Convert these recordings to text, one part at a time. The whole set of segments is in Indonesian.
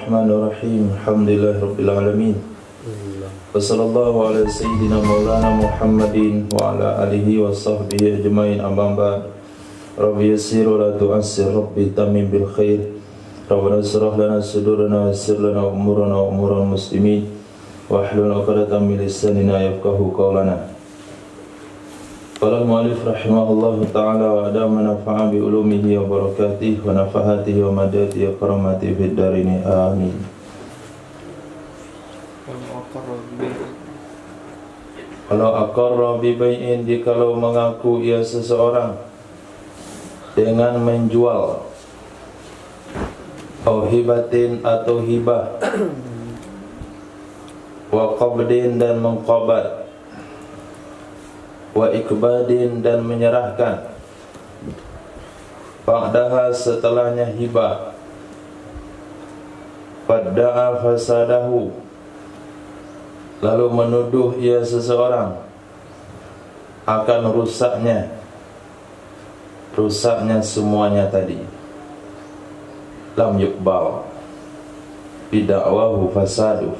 Bismillahirrahmanirrahim. Alhamdulillahirabbil alamin. Wassallallahu ala sayyidina maulana Muhammadin wa ala alihi wa sahbihi ajmain, amma ba'd. Rabbi yassir wa la tu'assir, Rabbi tamim bil khair. Rabbana israh lana sudurana wa yassir lana umurana wa umural muslimin wa hlul 'uqdatam min lisanina yafqahu qawlana. Qala al-mu'allif rahimahullahu ta'ala wa adama nafa'a bi ulumihi wa barakatihi wa nafahatihi wa madatihi wa karamatihi fid darini amin. Kalau aqarra bi bai'in, jikalau mengaku ia seseorang dengan menjual, au hibatin atau hibah, wa qabdin dan mengqabad, wa ikbadin dan menyerahkan, ba'daha setelahnya hibah, fadda'a fasadahu, lalu menuduh ia seseorang akan rusaknya semuanya tadi, lam yuqbal bida'wahu fasaduh,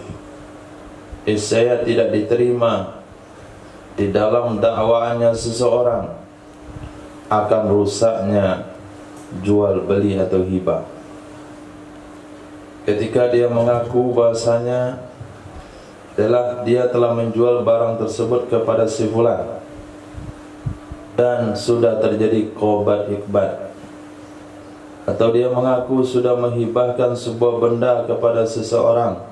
saya tidak diterima di dalam dakwaannya seseorang akan rusaknya jual beli atau hibah. Ketika dia mengaku bahasanya dia telah menjual barang tersebut kepada si fulan dan sudah terjadi qobat ikbat, atau dia mengaku sudah menghibahkan sebuah benda kepada seseorang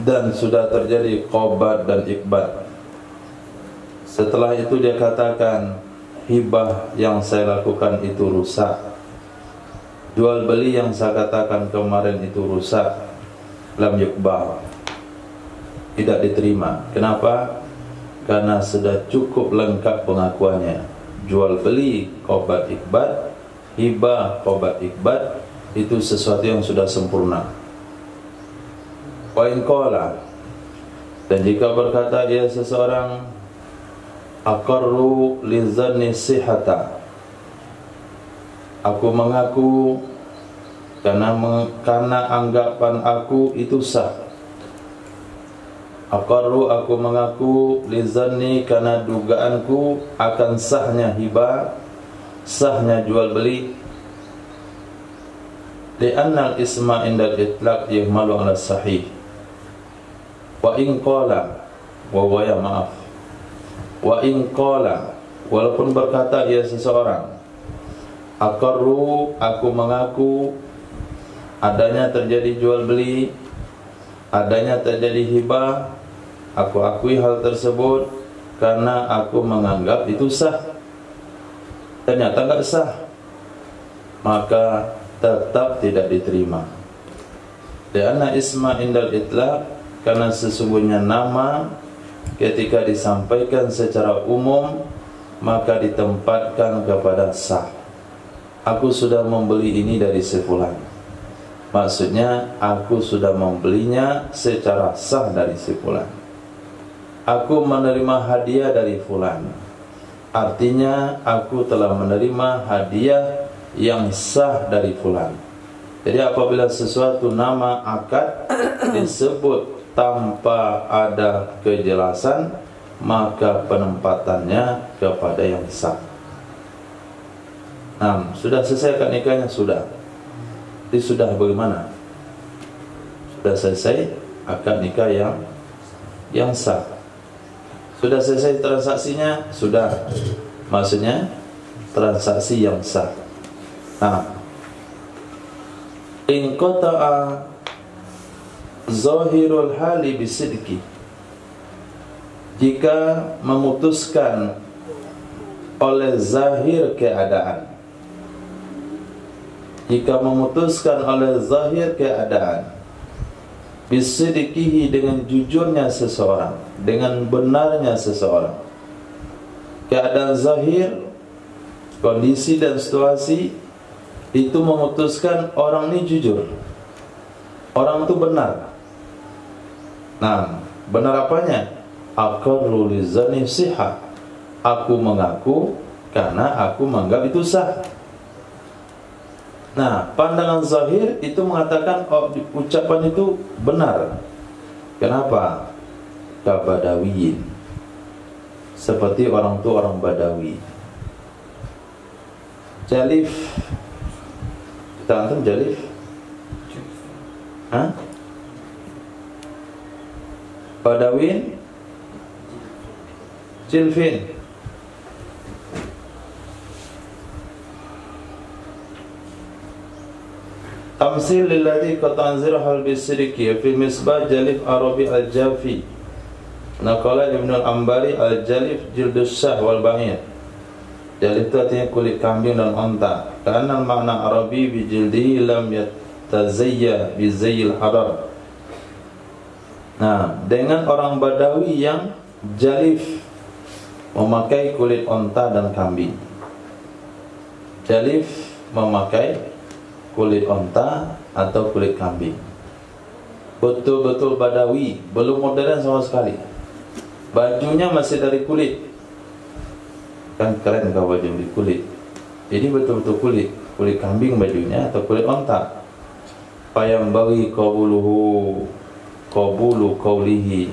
dan sudah terjadi qobat dan ikbat. Setelah itu dia katakan hibah yang saya lakukan itu rusak, jual beli yang saya katakan kemarin itu rusak, lam yuqbal, tidak diterima. Kenapa? Karena sudah cukup lengkap pengakuannya. Jual beli qobat ikbat, hibah qobat ikbat, itu sesuatu yang sudah sempurna. Wa in qala, dan jika berkata dia seseorang, aqarru li zanni sihhata, aku mengaku karena anggapan aku itu sah. Aqarru, aku mengaku, li zanni, karena dugaanku akan sahnya hibah, sahnya jual beli. Li'anna al-isma indal itlaq yuhmalu ala sahih. Wa in qala, wa in qala, walaupun berkata ia seseorang, aqarru, aku mengaku adanya terjadi jual beli, adanya terjadi hibah, aku akui hal tersebut karena aku menganggap itu sah. Ternyata enggak sah, maka tetap tidak diterima. Karena isma indal itlaq, karena sesungguhnya nama ketika disampaikan secara umum maka ditempatkan kepada sah. Aku sudah membeli ini dari si fulan, maksudnya aku sudah membelinya secara sah dari si fulan. Aku menerima hadiah dari fulan, artinya aku telah menerima hadiah yang sah dari fulan. Jadi apabila sesuatu nama akad disebut tanpa ada kejelasan, maka penempatannya kepada yang sah. Nah, sudah selesai akad nikahnya? Sudah. Jadi sudah bagaimana? Sudah selesai akad nikah yang sah. Sudah selesai transaksinya? Sudah. Maksudnya transaksi yang sah. Nah, in qata'a zahirul hali bisidqi, jika memutuskan oleh zahir keadaan, jika memutuskan oleh zahir keadaan, bisidqihi, dengan jujurnya seseorang, dengan benarnya seseorang, keadaan zahir, kondisi dan situasi itu memutuskan orang ini jujur, orang itu benar. Nah, benar apanya? Aqarru li zanni sihah, aku mengaku karena aku menganggap itu sah. Nah, pandangan zahir itu mengatakan ucapan itu benar. Kenapa? Kabadawiyin, seperti orang tua orang Badawi. Jalif, kita antum jalif? Hah? Badawin, jilfin. Tamsil lilladhi qatanzir hal bisiriki fi misbah jalif arabi al-jafi. Naqala Ibn al-Ambari al-jalif jildus syah wal ba'ir. Jalif itu artinya kulit kambing dan onta. Karena makna arabi bi jildihi lam yatazayya bi zayyil hadar. Nah, dengan orang Badawi yang jalif, memakai kulit onta dan kambing. Jalif memakai kulit onta atau kulit kambing. Betul-betul Badawi, belum modern sama sekali. Bajunya masih dari kulit. Kan keren kalau baju dari kulit. Jadi betul-betul kulit, kulit kambing bajunya atau kulit onta. Fayambawi qabulu qawlihi,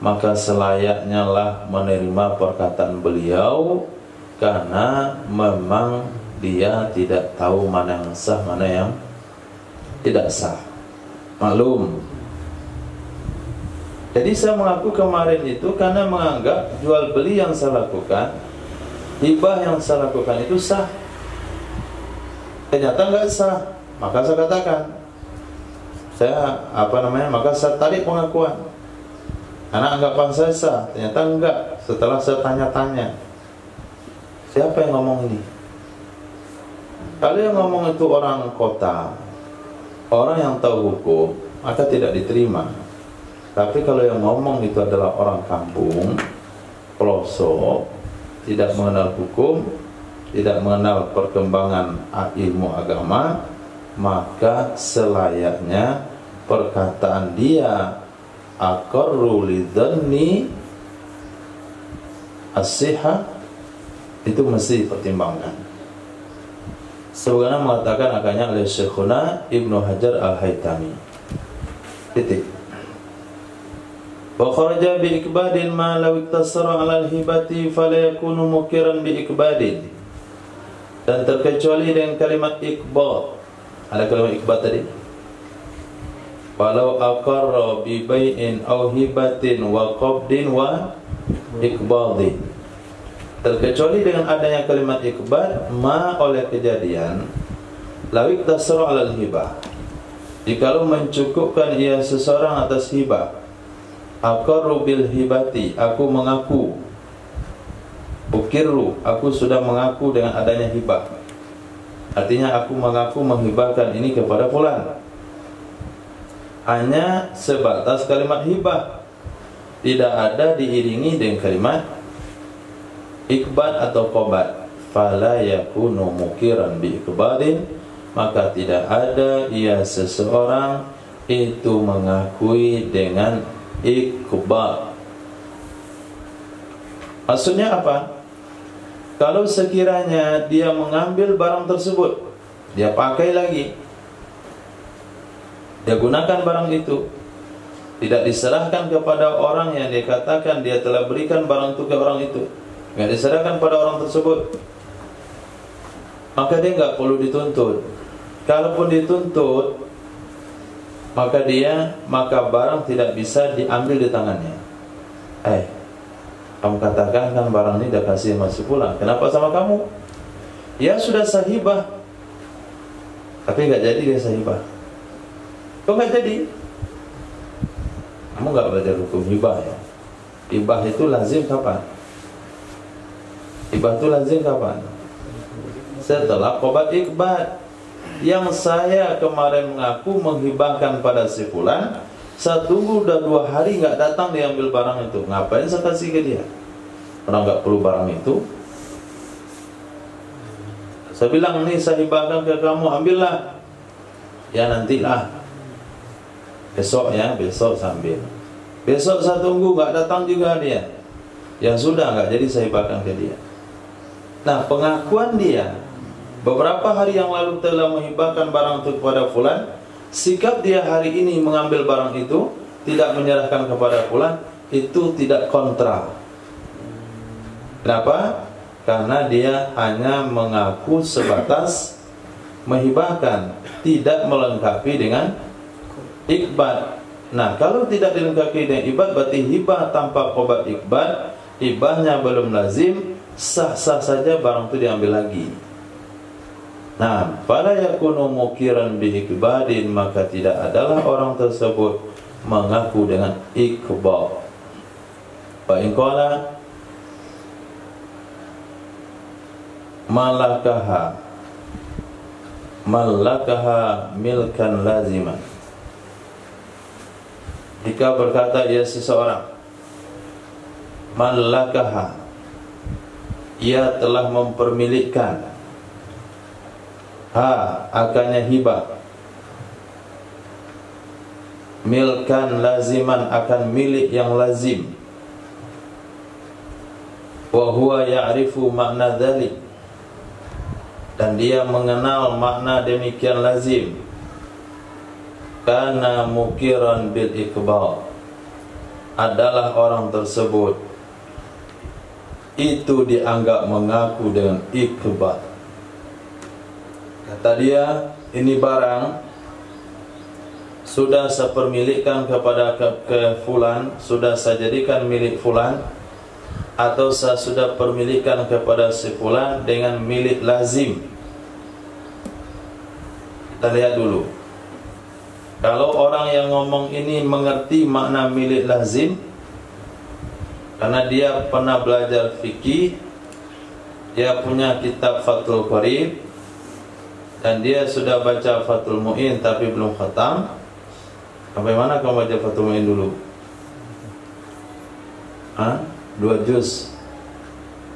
maka selayaknya lah menerima perkataan beliau, karena memang dia tidak tahu mana yang sah, mana yang tidak sah. Maklum. Jadi saya mengaku kemarin itu karena menganggap jual beli yang saya lakukan, hibah yang saya lakukan itu sah. Ternyata enggak sah. Maka saya katakan, maka saya tarik pengakuan. Karena anggapan saya sah, ternyata enggak. Setelah saya tanya-tanya, siapa yang ngomong ini? Kalau yang ngomong itu orang kota, orang yang tahu hukum, maka tidak diterima. Tapi kalau yang ngomong itu adalah orang kampung, pelosok, tidak mengenal hukum, tidak mengenal perkembangan ilmu agama, maka selayaknya perkataan dia aqarru lidhanni as-sihah itu mesti dipertimbangkan. Sebagaimana mengatakan akannya oleh Syekhuna Ibnu Hajar Al-Haytami. Titik. Wa kharaja bi ikbadin ma law iktasara 'ala al-hibati fala yakunu mukiran bi ikbadin. Dan terkecuali dengan kalimat ikbad. Ada kalimat ikbad tadi. Walau aqarra bi bai'in aw hibatin wa qabdin wa ikbadin. Terkecuali dengan adanya kalimat ikbad ma oleh kejadian lawik tasra alal hibah. Jikalau mencukupkan ia seseorang atas hibah, aqarru bil hibati, aku mengaku, ukirru, aku sudah mengaku dengan adanya hibah. Artinya aku mengaku menghibahkan ini kepada fulan. Hanya sebatas kalimat hibah, tidak ada diiringi dengan kalimat ikbad atau qobat. Fala yakunu mukiran bi ikbadin, maka tidak ada ia seseorang itu mengakui dengan ikbad. Maksudnya apa? Kalau sekiranya dia mengambil barang tersebut, dia pakai lagi, dia gunakan barang itu, tidak diserahkan kepada orang yang dia katakan dia telah berikan barang itu ke orang itu, nggak diserahkan pada orang tersebut, maka dia nggak perlu dituntut. Kalaupun dituntut, maka barang tidak bisa diambil di tangannya. Kamu katakan kan barang ini dah kasih masih pulang, kenapa sama kamu? Ya sudah sahibah, tapi nggak jadi dia sahibah. Kok nggak jadi? Kamu nggak belajar hukum hibah ya? Hibah itu lazim kapan? Hibah itu lazim kapan? Setelah qobat ikbad. Yang saya kemarin mengaku menghibahkan pada si fulan, saya tunggu udah 2 hari nggak datang diambil barang itu, ngapain saya kasih ke dia? Orang nggak perlu barang itu. Saya bilang nih saya hibahkan ke kamu, ambillah. Ya nantilah, besok ya, besok sambil. Besok saya tunggu nggak datang juga dia. Ya sudah, nggak jadi saya hibahkan ke dia. Nah, pengakuan dia beberapa hari yang lalu telah menghibahkan barang itu kepada fulan, sikap dia hari ini mengambil barang itu, tidak menyerahkan kepada fulan, itu tidak kontra. Kenapa? Karena dia hanya mengaku sebatas menghibahkan, tidak melengkapi dengan ikbat. Nah, kalau tidak dilengkapi dengan ikbat, berarti hibah tanpa qobat ikbat, hibahnya belum lazim, sah-sah saja barang itu diambil lagi. Nah, fala yakunu mukiran bi ikbadin, maka tidak adalah orang tersebut mengaku dengan ikbad. Fa in qala malakaha milkan laziman. Jika berkata ia seseorang, malakaha, ia telah mempermilikkan, akannya hibah, milkan laziman, akan milik yang lazim, wa huwa ya'rifu makna dzalik, dan dia mengenal makna demikian lazim, karena mukiran bil iqbal, adalah orang tersebut itu dianggap mengaku dengan iqbal. Kata dia, ini barang sudah saya permilikkan kepada ke fulan, sudah saya jadikan milik fulan, atau saya sudah permilikan kepada si fulan dengan milik lazim. Kita lihat dulu. Kalau orang yang ngomong ini mengerti makna milik lazim, karena dia pernah belajar fikih, dia punya kitab Fathul Qarib, dan dia sudah baca Fathul Mu'in tapi belum khatam. Sampai mana kamu baca Fathul Mu'in dulu? 2 juz.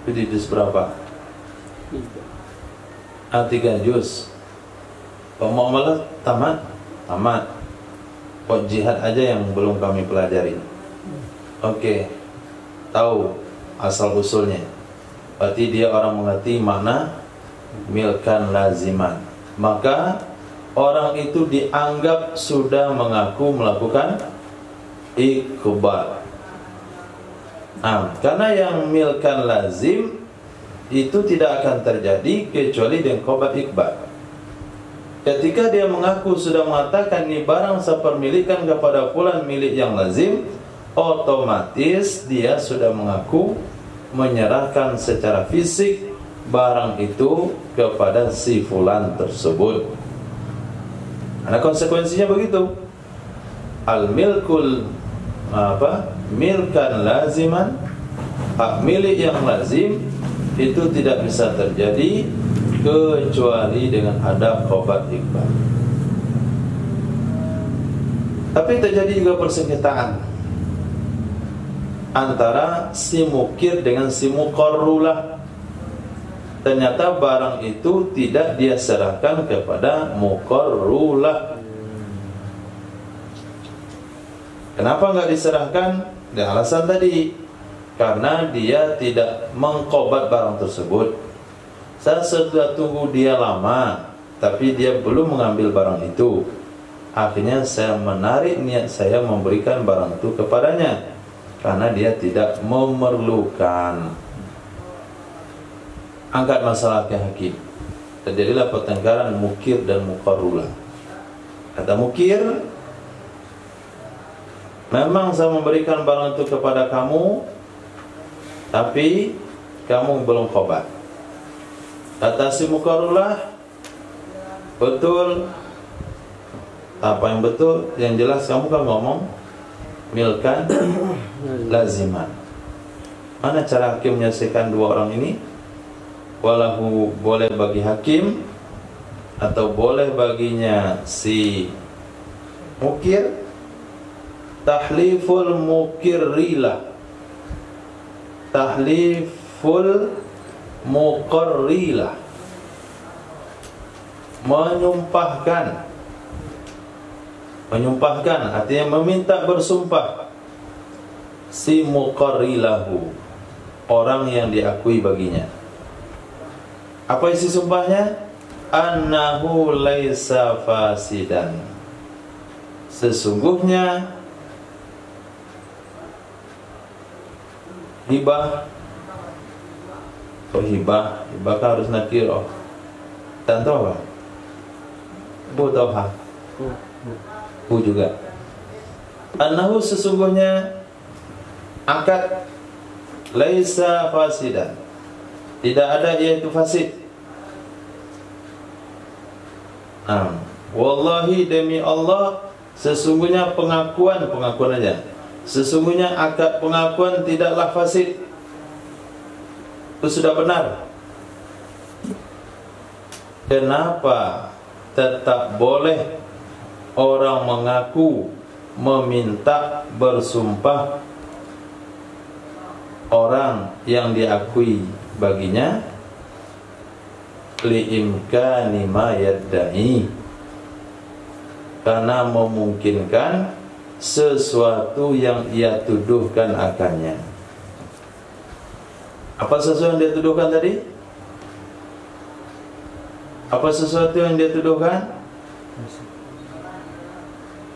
Itu di juz berapa? 3 juz. Muamalah tamat? Tamat. Kok jihad aja yang belum kami pelajari? Oke. Tahu asal usulnya. Berarti dia orang mengerti makna milkan laziman. Maka orang itu dianggap sudah mengaku melakukan iqbal. Karena yang milkan lazim itu tidak akan terjadi kecuali dengan qobat ikbal. Ketika dia mengaku sudah mengatakan ini barang saya permilikan kepada fulan milik yang lazim, otomatis dia sudah mengaku menyerahkan secara fisik barang itu kepada si fulan tersebut. Karena konsekuensinya begitu. Al-milkul milkan laziman, hak milik yang lazim itu tidak bisa terjadi kecuali dengan ada qobat ikbal. Tapi terjadi juga persengketaan antara si mukir dengan si muqarrulah. Ternyata barang itu tidak dia serahkan kepada muqarrulah. Kenapa enggak diserahkan? Dengan alasan tadi, karena dia tidak mengqobat barang tersebut. Saya sudah tunggu dia lama, tapi dia belum mengambil barang itu. Akhirnya saya menarik niat saya memberikan barang itu kepadanya, karena dia tidak memerlukan. Angkat masalah ke hakim. Terjadilah pertengkaran mukir dan muqarrulah. Kata mukir, memang saya memberikan barang itu kepada kamu, tapi kamu belum qobat. Kata si muqarrulah, betul. Apa yang betul? Yang jelas kamu kan ngomong milkan laziman. Mana cara hakim menyelesaikan dua orang ini? Walahu, boleh bagi hakim atau boleh baginya si mukir, tahliful mukirrilah, tahliful muqarrilah, menyumpahkan artinya meminta bersumpah si muqarrilahu, orang yang diakui baginya. Apa isi sumpahnya? annahu laisa fasidan, sesungguhnya hibah kan harus nakirah. Tak tahu apa? Bu tahu ha? Bu juga. Annahu sesungguhnya akad laisa fasidan, tidak ada yaitu fasid. Wallahi demi Allah, sesungguhnya pengakuan aja. Sesungguhnya akad pengakuan tidaklah fasid. Itu sudah benar. Kenapa tetap boleh orang mengaku, meminta, bersumpah orang yang diakui baginya li'imkani ma yadda'i, karena memungkinkan sesuatu yang ia tuduhkan akannya. Apa sesuatu yang dia tuduhkan tadi? Apa sesuatu yang dia tuduhkan?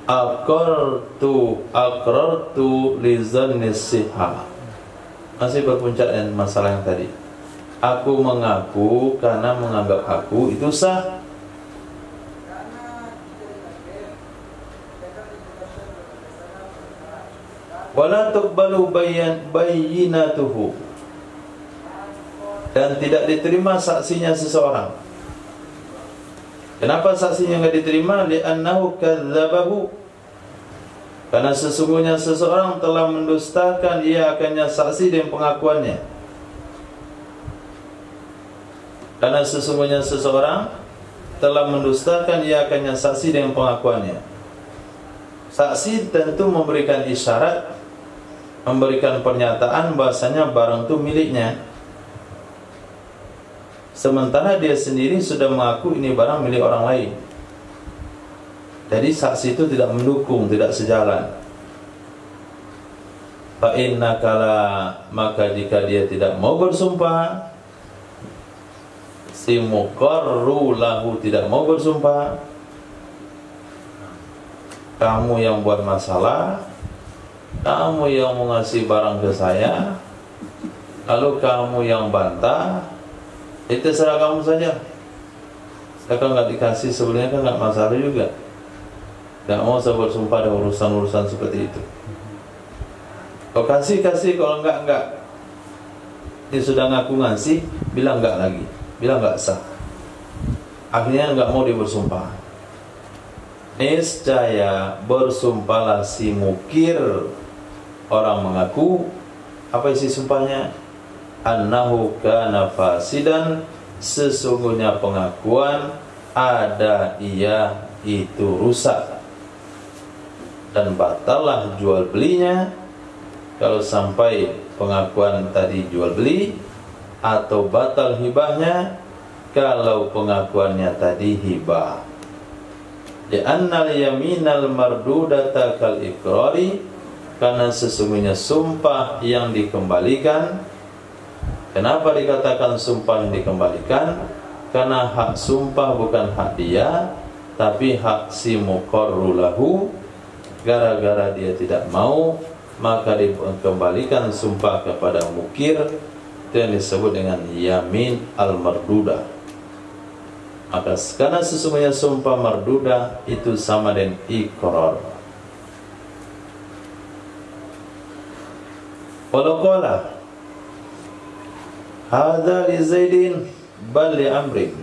Aqrartu li zanni sihah. Masih berpuncak dengan masalah yang tadi. Aku mengaku karena menganggap aku itu sah. Wala tuqbalu bayyinatuhu, dan tidak diterima saksinya seseorang. Kenapa saksinya enggak diterima? Li'annahu kadzabahu, karena sesungguhnya seseorang telah mendustakan ia akannya saksi dengan pengakuannya. Karena sesungguhnya seseorang telah mendustakan ia akannya saksi dengan pengakuannya. Saksi tentu memberikan isyarat, memberikan pernyataan bahasanya barang itu miliknya. Sementara dia sendiri sudah mengaku ini barang milik orang lain. Jadi saksi itu tidak mendukung, tidak sejalan. Fa innakala, maka jika dia tidak mau bersumpah, si muqarru lahu tidak mau bersumpah, kamu yang buat masalah, kamu yang mengasih barang ke saya, lalu kamu yang bantah, itu serah kamu saja. Saya kan nggak dikasih sebelumnya kan nggak masalah juga. Nggak mau saya bersumpah ada urusan-urusan seperti itu. Kalau kasih, kalau enggak. Dia sudah ngaku ngasih, bilang enggak lagi, bilang enggak sah. Akhirnya enggak mau dia bersumpah. Niscaya bersumpahlah si mukir, orang mengaku. Apa isi sumpahnya? Annahu kana fasidan, sesungguhnya pengakuan ada ia itu rusak, dan batallah jual belinya kalau sampai pengakuan tadi jual beli, atau batal hibahnya kalau pengakuannya tadi hibah. Li'annal yaminal mardudata kal iqrari, karena sesungguhnya sumpah yang dikembalikan. Kenapa dikatakan sumpah yang dikembalikan? Karena hak sumpah bukan hak dia, tapi hak si muqarru lahu. Gara-gara dia tidak mau, maka dikembalikan sumpah kepada mukir. Itu yang disebut dengan yamin al-mardudah. Maka karena sesungguhnya sumpah mardudah itu sama dengan iqrar. Walau qala hadza li Zaidin bal li Amrin,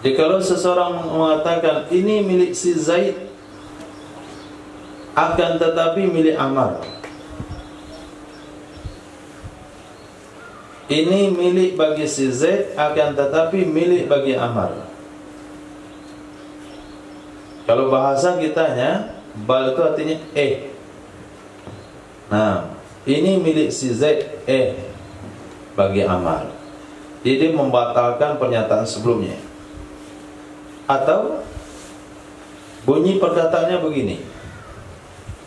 jikalau seseorang mengatakan ini milik si Zaid, akan tetapi milik Amr, ini milik bagi si Zaid, akan tetapi milik bagi Amr. Kalau bahasa kitanya, bal itu artinya Nah, ini milik si Zaid, bagi Amr. Jadi membatalkan pernyataan sebelumnya. Atau bunyi perkataannya begini: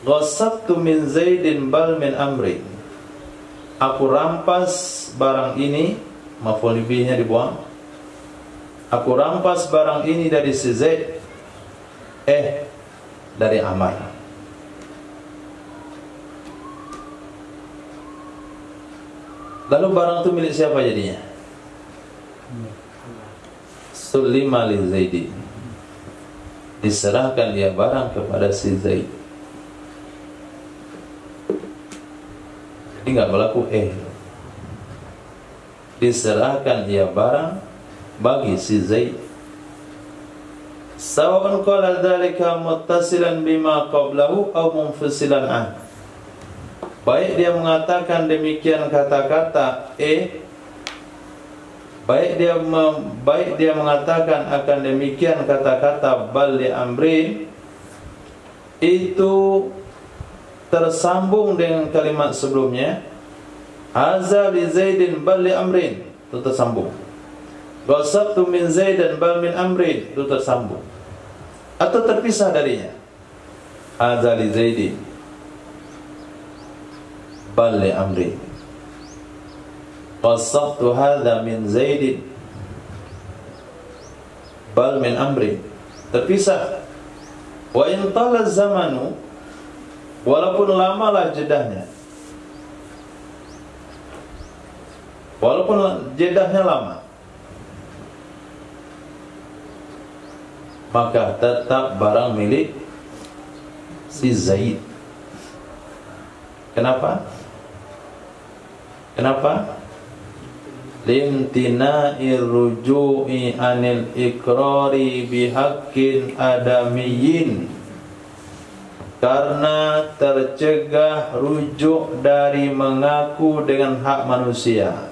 Ghassabtu min Zaidin bal min Amrin. Aku rampas barang ini, maf'ul bihnya dibuang. Aku rampas barang ini dari si Zaid, dari Ammar. Lalu barang itu milik siapa jadinya? Sulima li Zaidi, diserahkan dia barang kepada si Zaid. Jadi nggak berlaku diserahkan dia barang bagi si Zaid. Sawa'un qala dzalika muttasilan bima qablahu aw munfasilan an. Baik dia mengatakan demikian kata-kata baik dia mengatakan akan demikian kata-kata bal li amrin, itu tersambung dengan kalimat sebelumnya, Haza li Zaidin bal li amrin, itu tersambung. Wasabtu min Zaidin bal min amrin, itu tersambung. Atau terpisah darinya, Haza li Zaidin bal li amrin, wasabtu hadza min Zaidin bal min amrin, terpisah. Wa in tala zamanu, walaupun lamalah jedahnya, walaupun jedahnya lama, maka tetap barang milik si Zaid. Kenapa? Kenapa? Limtina'i ruju'i anil ikrari bihaqqin adamiyyin, karena tercegah rujuk dari mengaku dengan hak manusia.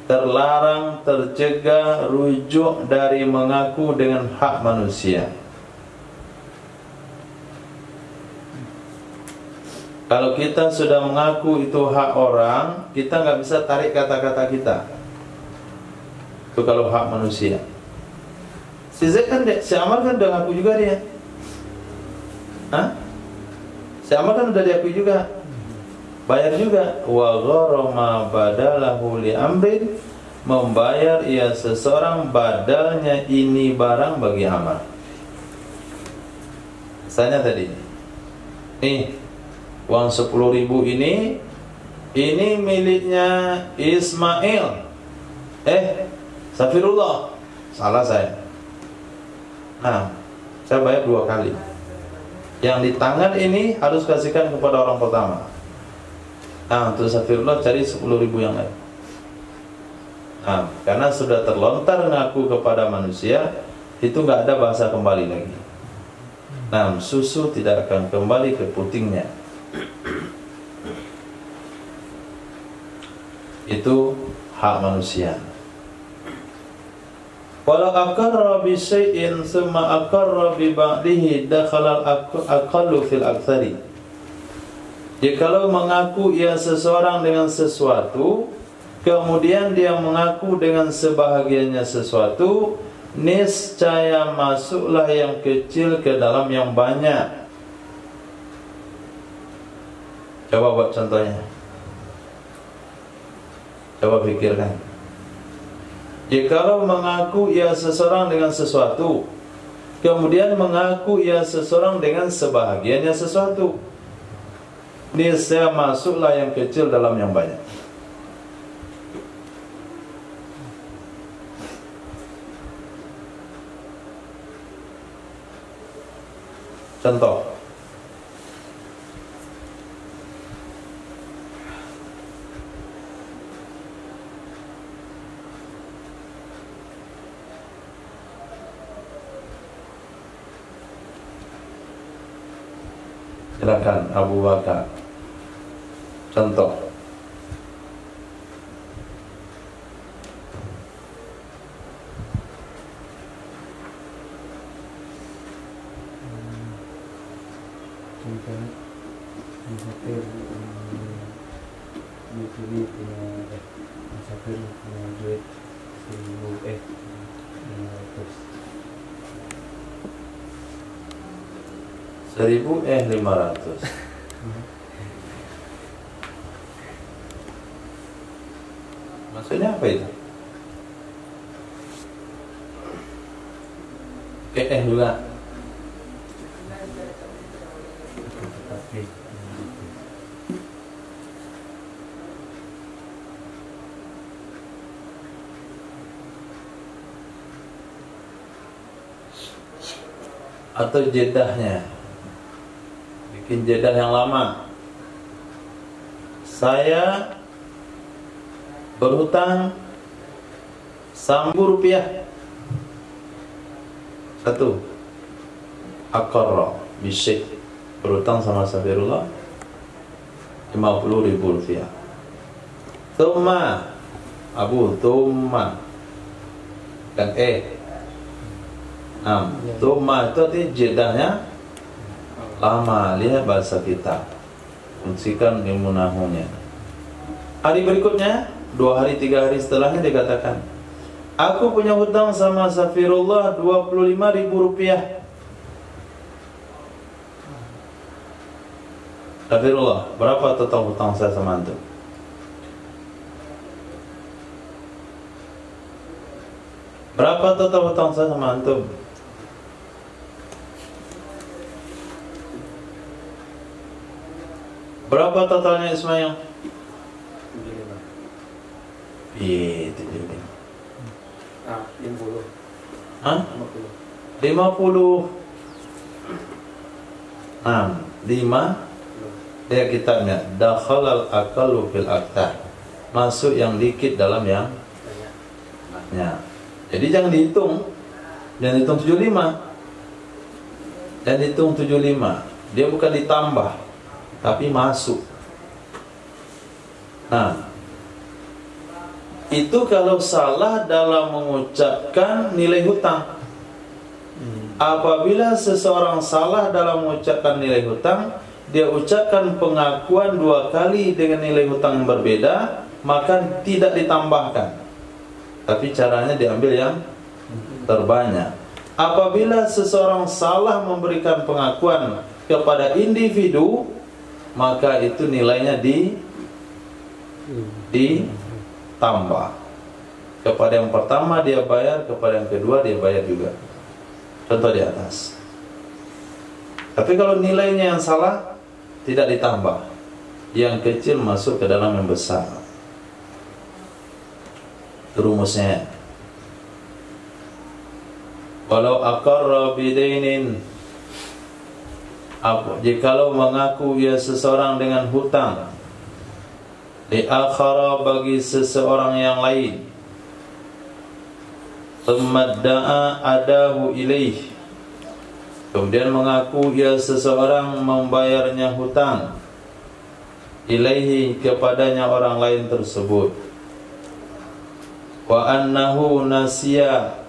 Terlarang, tercegah rujuk dari mengaku dengan hak manusia. Kalau kita sudah mengaku itu hak orang, kita nggak bisa tarik kata-kata kita. Itu kalau hak manusia. Si Zaid kan, si Ammar kan udah ngaku juga dia. Si Ammar kan udah diakui juga, bayar juga. Wa gharama badalahu li amrin, membayar ia seseorang badalnya ini barang bagi Ammar. Misalnya tadi, nih uang 10.000 ini miliknya Ismail. Safirullah, salah saya. Saya bayar 2 kali. Yang di tangan ini harus kasihkan kepada orang pertama. Untuk Safirullah cari 10.000 yang lain. Karena sudah terlontar ngaku kepada manusia, itu nggak ada bahasa kembali lagi. Susu tidak akan kembali ke putingnya. Itu hak manusia. Walau aqarra bi syai'in thumma aqarra bi ba'dihi dakhala al-aqallu fil aktsari. Jikalau mengaku ia seseorang dengan sesuatu, kemudian dia mengaku dengan sebahagiannya sesuatu, niscaya masuklah yang kecil ke dalam yang banyak. Coba buat contohnya. Coba pikirkan. Jikalau mengaku ia seseorang dengan sesuatu, kemudian mengaku ia seseorang dengan sebahagiannya sesuatu, niscaya masuklah yang kecil dalam yang banyak. Contoh, silakan Abu Bakar. Contoh, musafir musafir musafir duit 1.500. Maksudnya apa itu? juga. Tetapi atau jedahnya, bikin jedah yang lama. Saya berhutang 1.000 rupiah. Satu, aqarra bisyik, berhutang sama Safirullah 50.000 rupiah. Thumma, Abu Thumma dan Thumma itu artinya jedahnya lama. Lihat bahasa kita, fungsikan ilmu nahunya. Hari berikutnya, 2 hari 3 hari setelahnya dikatakan, aku punya hutang sama Safirullah 25.000 rupiah. Safirullah, berapa total hutang saya sama antum? Berapa total hutang saya sama antum? Berapa totalnya Ismail? 75. Iya, 75. 50. Hah? 50. 50. 5. Dia kitabnya dakhalal aqallu fil aktar. Masuk yang dikit dalam yang banyak. Jadi jangan dihitung. Jangan hitung 75. Dan hitung 75. Dia bukan ditambah, tapi masuk. Nah, itu kalau salah dalam mengucapkan nilai hutang. Apabila seseorang salah dalam mengucapkan nilai hutang, dia ucapkan pengakuan 2 kali dengan nilai hutang yang berbeda, maka tidak ditambahkan, tapi caranya diambil yang terbanyak. Apabila seseorang salah memberikan pengakuan kepada individu, maka itu nilainya ditambah. Kepada yang pertama dia bayar, kepada yang kedua dia bayar juga. Contoh di atas. Tapi kalau nilainya yang salah, tidak ditambah. Yang kecil masuk ke dalam yang besar. Rumusnya, walau aqarra bidainin, jikalau mengaku ia seseorang dengan hutang, li akhara, bagi seseorang yang lain, thumma da'a adahu ilaih, kemudian mengaku ia seseorang membayarnya hutang, ilaihi, kepadanya orang lain tersebut, wa annahu nasiya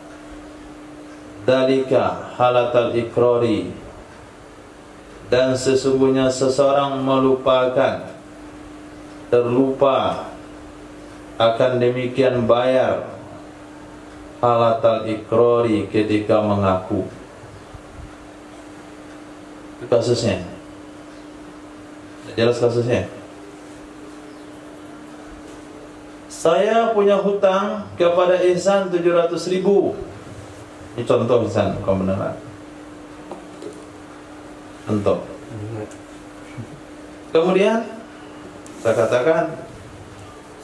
dalika halatal ikrari, dan sesungguhnya seseorang melupakan, terlupa akan demikian bayar halatal ikrari, ketika mengaku. Itu kasusnya. Jelas kasusnya. Saya punya hutang kepada Ihsan 700.000. Ini contoh Ihsan, bukan beneran. Contoh. Kemudian saya katakan,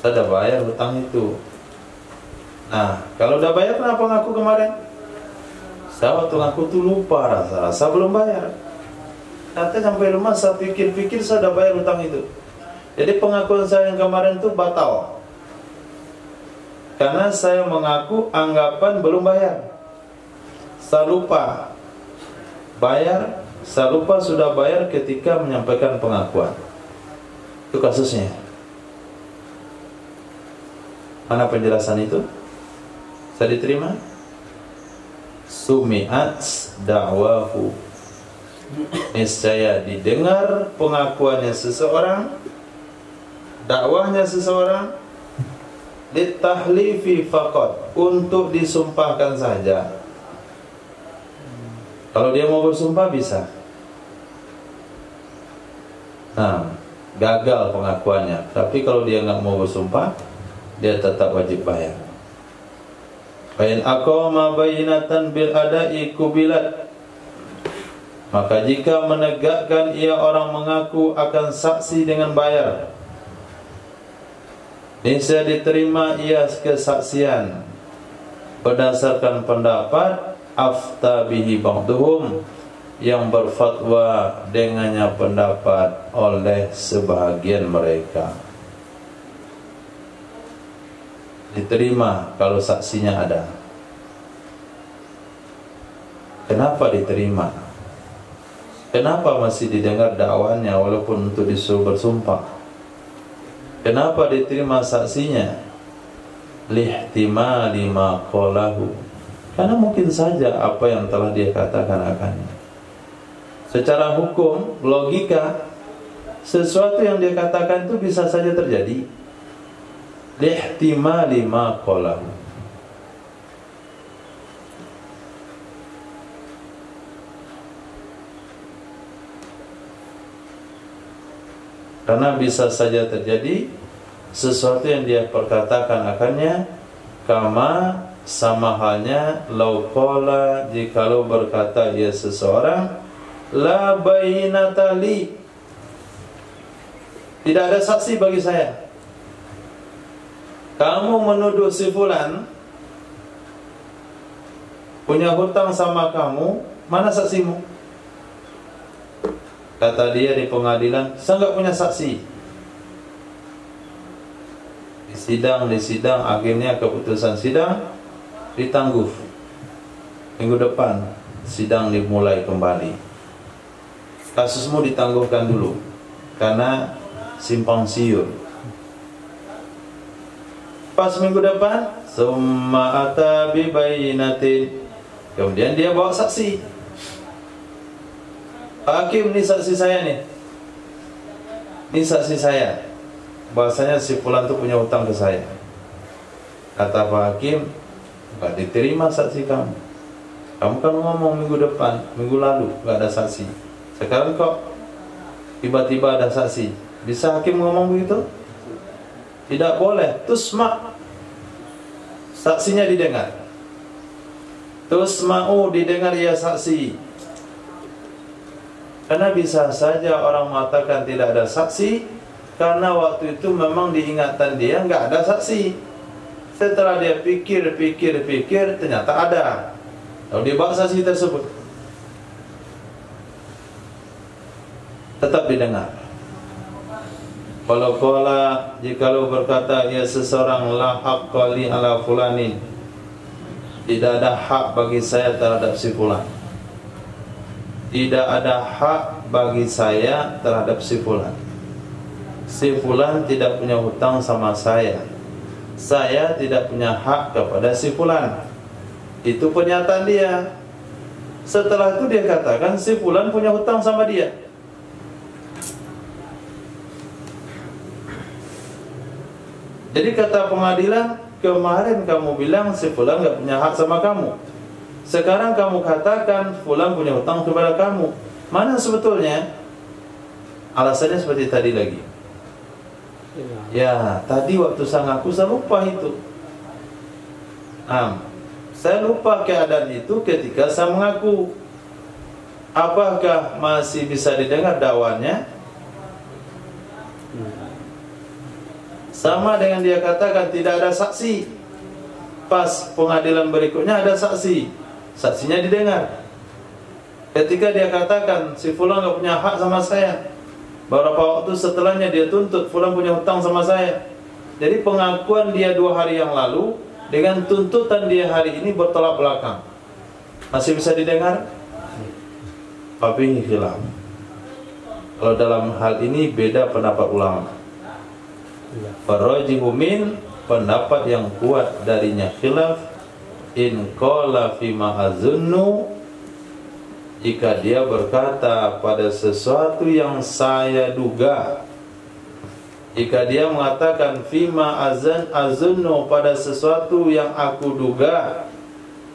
saya sudah bayar hutang itu. Nah, kalau udah bayar, kenapa ngaku kemarin? Saya waktu ngaku tuh lupa, rasa belum bayar. Nanti sampai rumah saya pikir-pikir, saya sudah bayar hutang itu. Jadi pengakuan saya yang kemarin itu batal, karena saya mengaku anggapan belum bayar. Saya lupa bayar, saya lupa sudah bayar ketika menyampaikan pengakuan. Itu kasusnya. Mana penjelasan itu? Saya diterima? Sumi'at da'wahu, niscaya didengar pengakuannya seseorang, dakwahnya seseorang, litahlifi faqat, untuk disumpahkan saja. Kalau dia mau bersumpah bisa. Nah, gagal pengakuannya. Tapi kalau dia nggak mau bersumpah, dia tetap wajib bayar. Fa in aqama bayyinatan bil ada'i kubilat, maka jika menegakkan ia orang mengaku akan saksi dengan bayar, niscaya diterima ia kesaksian. Berdasarkan pendapat afta bihi ba'duhum, yang berfatwa dengannya pendapat oleh sebahagian mereka. Diterima kalau saksinya ada. Kenapa diterima? Kenapa masih didengar dakwaannya walaupun untuk disuruh bersumpah? Kenapa diterima saksinya? Lihtimali ma qalahu, karena mungkin saja apa yang telah dia katakan akannya. Secara hukum, logika, sesuatu yang dia katakan itu bisa saja terjadi. Lihtimali ma qalahu. Karena bisa saja terjadi sesuatu yang dia perkatakan akannya, kama sama halnya lau qala, jikalau berkata ia seseorang, la bayyinata li, tidak ada saksi bagi saya. Kamu menuduh si fulan punya hutang sama kamu, mana saksimu? Kata dia di pengadilan, saya enggak punya saksi. Di sidang, akhirnya keputusan sidang ditangguh. Minggu depan sidang dimulai kembali. Kasusmu ditangguhkan dulu karena simpang siur. Pas minggu depan, summa ata bi bayyinatin, kemudian dia bawa saksi. Pak Hakim, ini saksi saya nih. Ini saksi saya. Bahasanya si fulan itu punya hutang ke saya. Kata Pak Hakim, enggak diterima saksi kamu. Kamu kan ngomong minggu depan, minggu lalu enggak ada saksi. Sekarang kok tiba-tiba ada saksi. Bisa hakim ngomong begitu? Tidak boleh. Tusma', saksinya didengar. Tusma'u, didengar ya saksi. Karena bisa saja orang mengatakan tidak ada saksi karena waktu itu memang diingatan dia nggak ada saksi. Setelah dia pikir ternyata ada. Lalu dia bawa saksi tersebut, tetap didengar. Kalau qala, jikalau berkata ia seseorang, la haqqa li ala fulanin, tidak ada hak bagi saya terhadap si fulan. Tidak ada hak bagi saya terhadap si fulan. Si fulan tidak punya hutang sama saya. Saya tidak punya hak kepada si fulan. Itu pernyataan dia. Setelah itu dia katakan si fulan punya hutang sama dia. Jadi kata pengadilan, kemarin kamu bilang si fulan gak punya hak sama kamu. Sekarang kamu katakan fulan punya hutang kepada kamu. Mana sebetulnya? Alasannya seperti tadi lagi. Ya, tadi waktu saya ngaku saya lupa itu. Saya lupa keadaan itu ketika saya mengaku. Apakah masih bisa didengar dakwaannya? Sama dengan dia katakan tidak ada saksi. Pas pengadilan berikutnya ada saksi, saksinya didengar. Ketika dia katakan si fulan gak punya hak sama saya, beberapa waktu setelahnya dia tuntut fulan punya hutang sama saya. Jadi pengakuan dia 2 hari yang lalu dengan tuntutan dia hari ini bertolak belakang. Masih bisa didengar? Tapi khilaf. Kalau dalam hal ini beda pendapat ulama. Farajihu min, pendapat yang kuat darinya khilaf. In qala fima azunnu, jika dia berkata pada sesuatu yang saya duga. Jika dia mengatakan fima azunnu, pada sesuatu yang aku duga,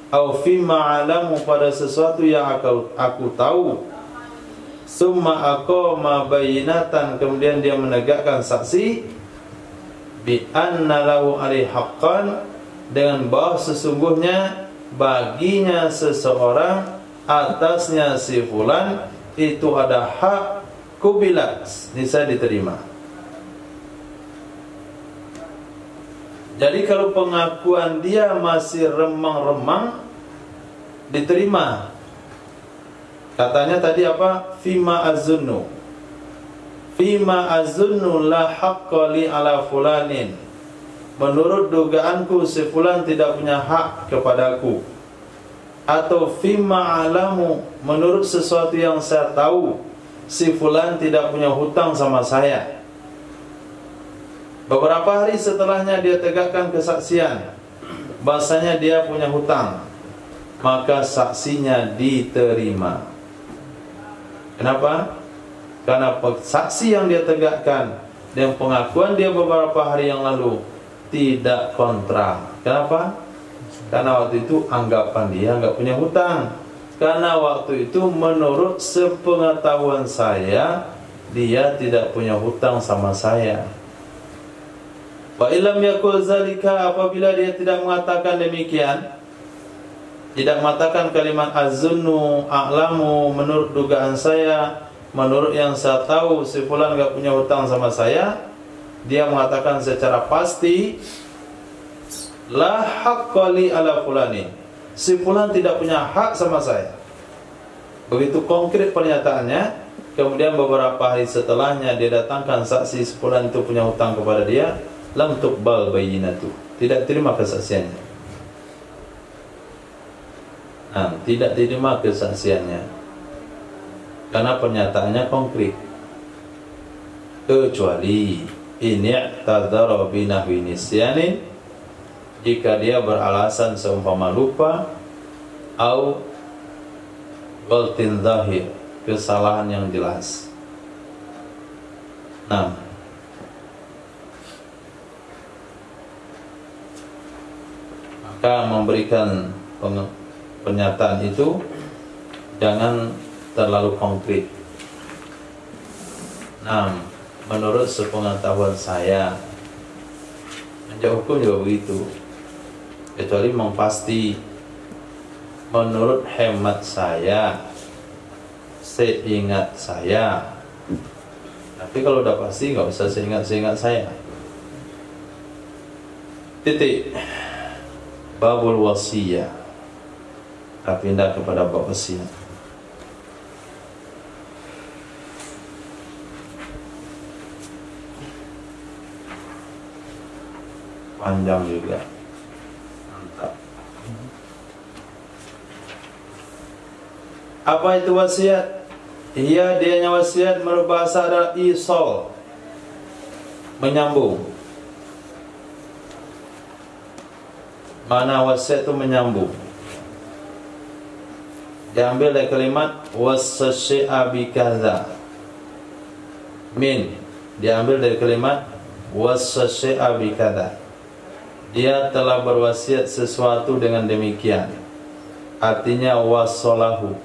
au fima alamu, pada sesuatu yang aku tahu, summa aqama bayyinatan, kemudian dia menegakkan saksi, bi anna lahu alaihi haqqan, dengan bahwa sesungguhnya baginya seseorang atasnya si fulan itu ada hak kubilat, bisa diterima. Jadi kalau pengakuan dia masih remang-remang, diterima. Katanya tadi apa? Fima azunnu. Fima azunnu la haqqa li ala fulanin. Menurut dugaanku si fulan tidak punya hak kepadaku. Atau fima alamu, menurut sesuatu yang saya tahu, si fulan tidak punya hutang sama saya. Beberapa hari setelahnya dia tegakkan kesaksian bahasanya dia punya hutang, maka saksinya diterima. Kenapa? Karena saksi yang dia tegakkan dan pengakuan dia beberapa hari yang lalu tidak kontra. Kenapa? Karena waktu itu anggapan dia nggak punya hutang. Karena waktu itu menurut sepengetahuan saya, dia tidak punya hutang sama saya. Wa illam yakul zalika, apabila dia tidak mengatakan demikian, tidak mengatakan kalimat azunnu, a'lamu, menurut dugaan saya, menurut yang saya tahu si fulan enggak punya hutang sama saya, dia mengatakan secara pasti la haqqa li ala fulani, si fulan tidak punya hak sama saya. Begitu konkret pernyataannya. Kemudian beberapa hari setelahnya dia datangkan saksi si fulan itu punya hutang kepada dia, lam tuqbal bayyinatu, tidak terima kesaksiannya. Tidak terima kesaksiannya karena pernyataannya konkret. Kecuali ini tadara binahwi nisyanin, jika dia beralasan seumpama lupa, au ghaltin zahir, kesalahan yang jelas. Maka memberikan pernyataan itu jangan terlalu konkret. Menurut sepengetahuan saya, menjauh hukum juga begitu. Kecuali memang pasti, menurut hemat saya, seingat saya. Tapi kalau udah pasti nggak usah seingat saya. Titik. Babul wasiyah. Kita pindah kepada bab wasiat. Panjang juga. Mantap. Apa itu wasiat? Iya, dianya wasiat menurut bahasa adalah isol, menyambung. Mana wasiat itu menyambung? Diambil dari kalimat wasasyi'a bikadza. Min diambil dari kalimat wasasyi'a bikadza. Dia telah berwasiat sesuatu dengan demikian. Artinya wasolahu,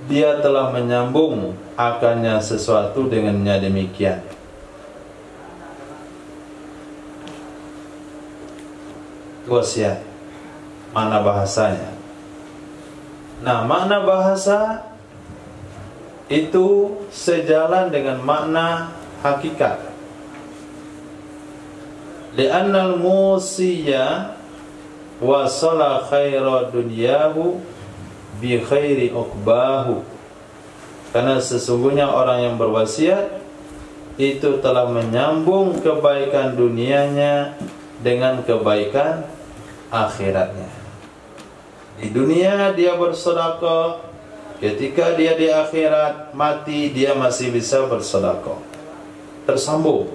dia telah menyambung akannya sesuatu dengannya demikian. Wasiat, mana bahasanya? Makna bahasa itu sejalan dengan makna hakikat. Li'annal musiyya wasala khaira dunyahu bi khairi uqbahu. Karena sesungguhnya orang yang berwasiat itu telah menyambung kebaikan dunianya dengan kebaikan akhiratnya. Di dunia dia bersedekah, ketika dia di akhirat mati dia masih bisa bersedekah. Tersambung.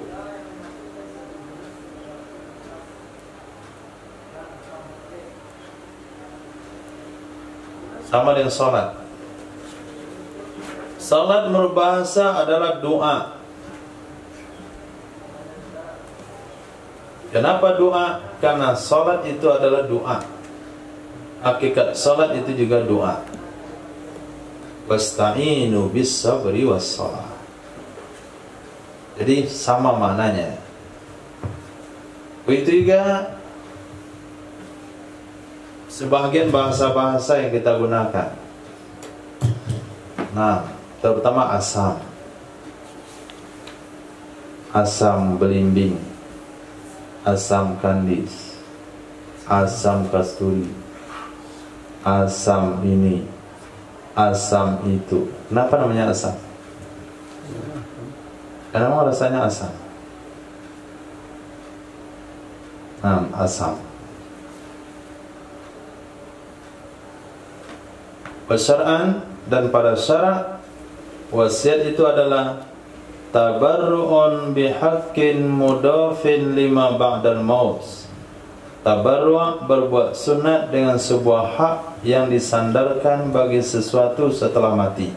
Sama dengan salat. Salat menurut bahasa adalah doa. Kenapa doa? Karena salat itu adalah doa. Hakikat salat itu juga doa. Wasta'inu bis sabri was salah. Jadi sama maknanya. Begitu juga sebagian bahasa-bahasa yang kita gunakan. Nah, terutama asam. Asam belimbing, asam kandis, asam kasturi, asam ini, asam itu. Kenapa namanya asam? Karena memang rasanya asam. Nah, asam. Wasyar'an, dan pada syarak wasiat itu adalah tabarru'un bihaqqin mudafin lima ba'dal maut. Tabarru' berbuat sunat dengan sebuah hak yang disandarkan bagi sesuatu setelah mati.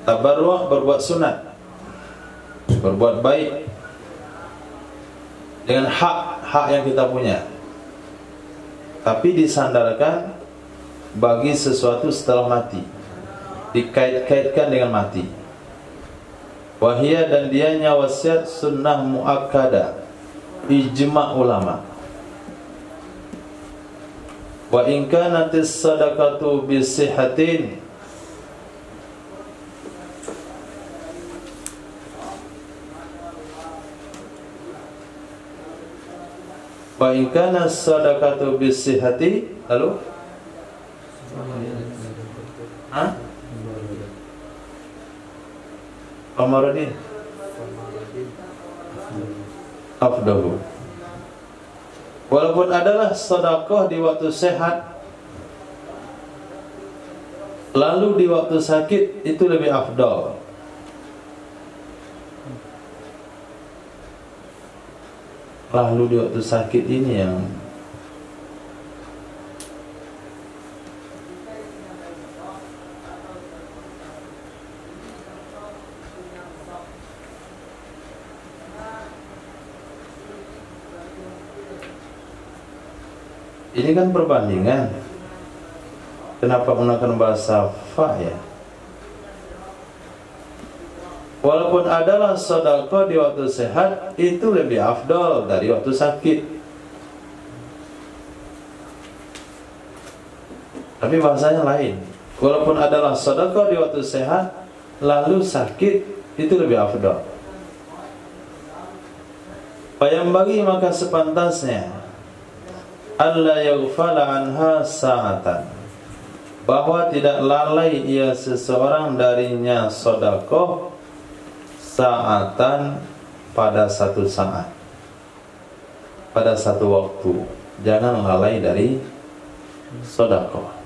Tabarru' berbuat sunat, berbuat baik dengan hak yang kita punya, tapi disandarkan bagi sesuatu setelah mati, dikait-kaitkan dengan mati. Wahia, dan dianya wasiat sunnah muakkada, ijma' ulama. Wa in kanatis sadaqatu bisihatin, wa in kana sadaqatu bisihati, lalu Amaradin afdalu. Walaupun adalah sedekah di waktu sehat, lalu di waktu sakit itu lebih afdal. Lalu di waktu sakit ini yang ini kan perbandingan. Kenapa menggunakan bahasa fa ya? Walaupun adalah sedekah di waktu sehat, itu lebih afdal dari waktu sakit. Tapi bahasanya lain. Walaupun adalah sedekah di waktu sehat, lalu sakit, itu lebih afdal. Payambagi, maka sepantasnya alla yaghfala anha sa'atan, bahwa tidak lalai ia seseorang darinya sedekah sa'atan, pada satu saat, pada satu waktu. Jangan lalai dari sedekah.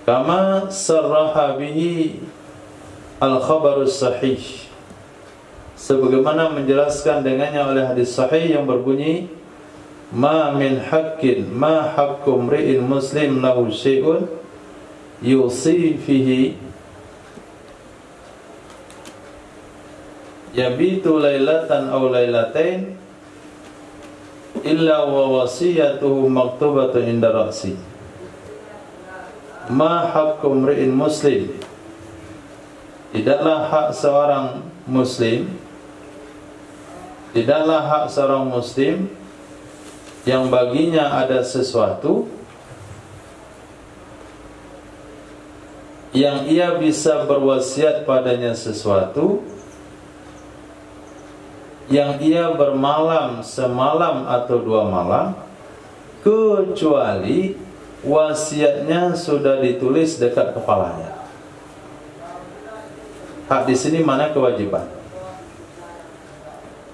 Kama sarraha bihi al-khabarus sahih, sebagaimana menjelaskan dengannya oleh hadis sahih yang berbunyi, ma min haqqin ma haqqu mri'in muslim lahu syai'un yusi fihi yabitu lailatan aw lailatain illa wa wasiyatuhu maktubatun inda ra'si. Ma haqqu mri'in muslim, tidaklah hak seorang muslim, tidaklah hak seorang muslim yang baginya ada sesuatu yang ia bisa berwasiat padanya, sesuatu yang ia bermalam semalam atau 2 malam, kecuali wasiatnya sudah ditulis dekat kepalanya. Hak di sini mana kewajiban.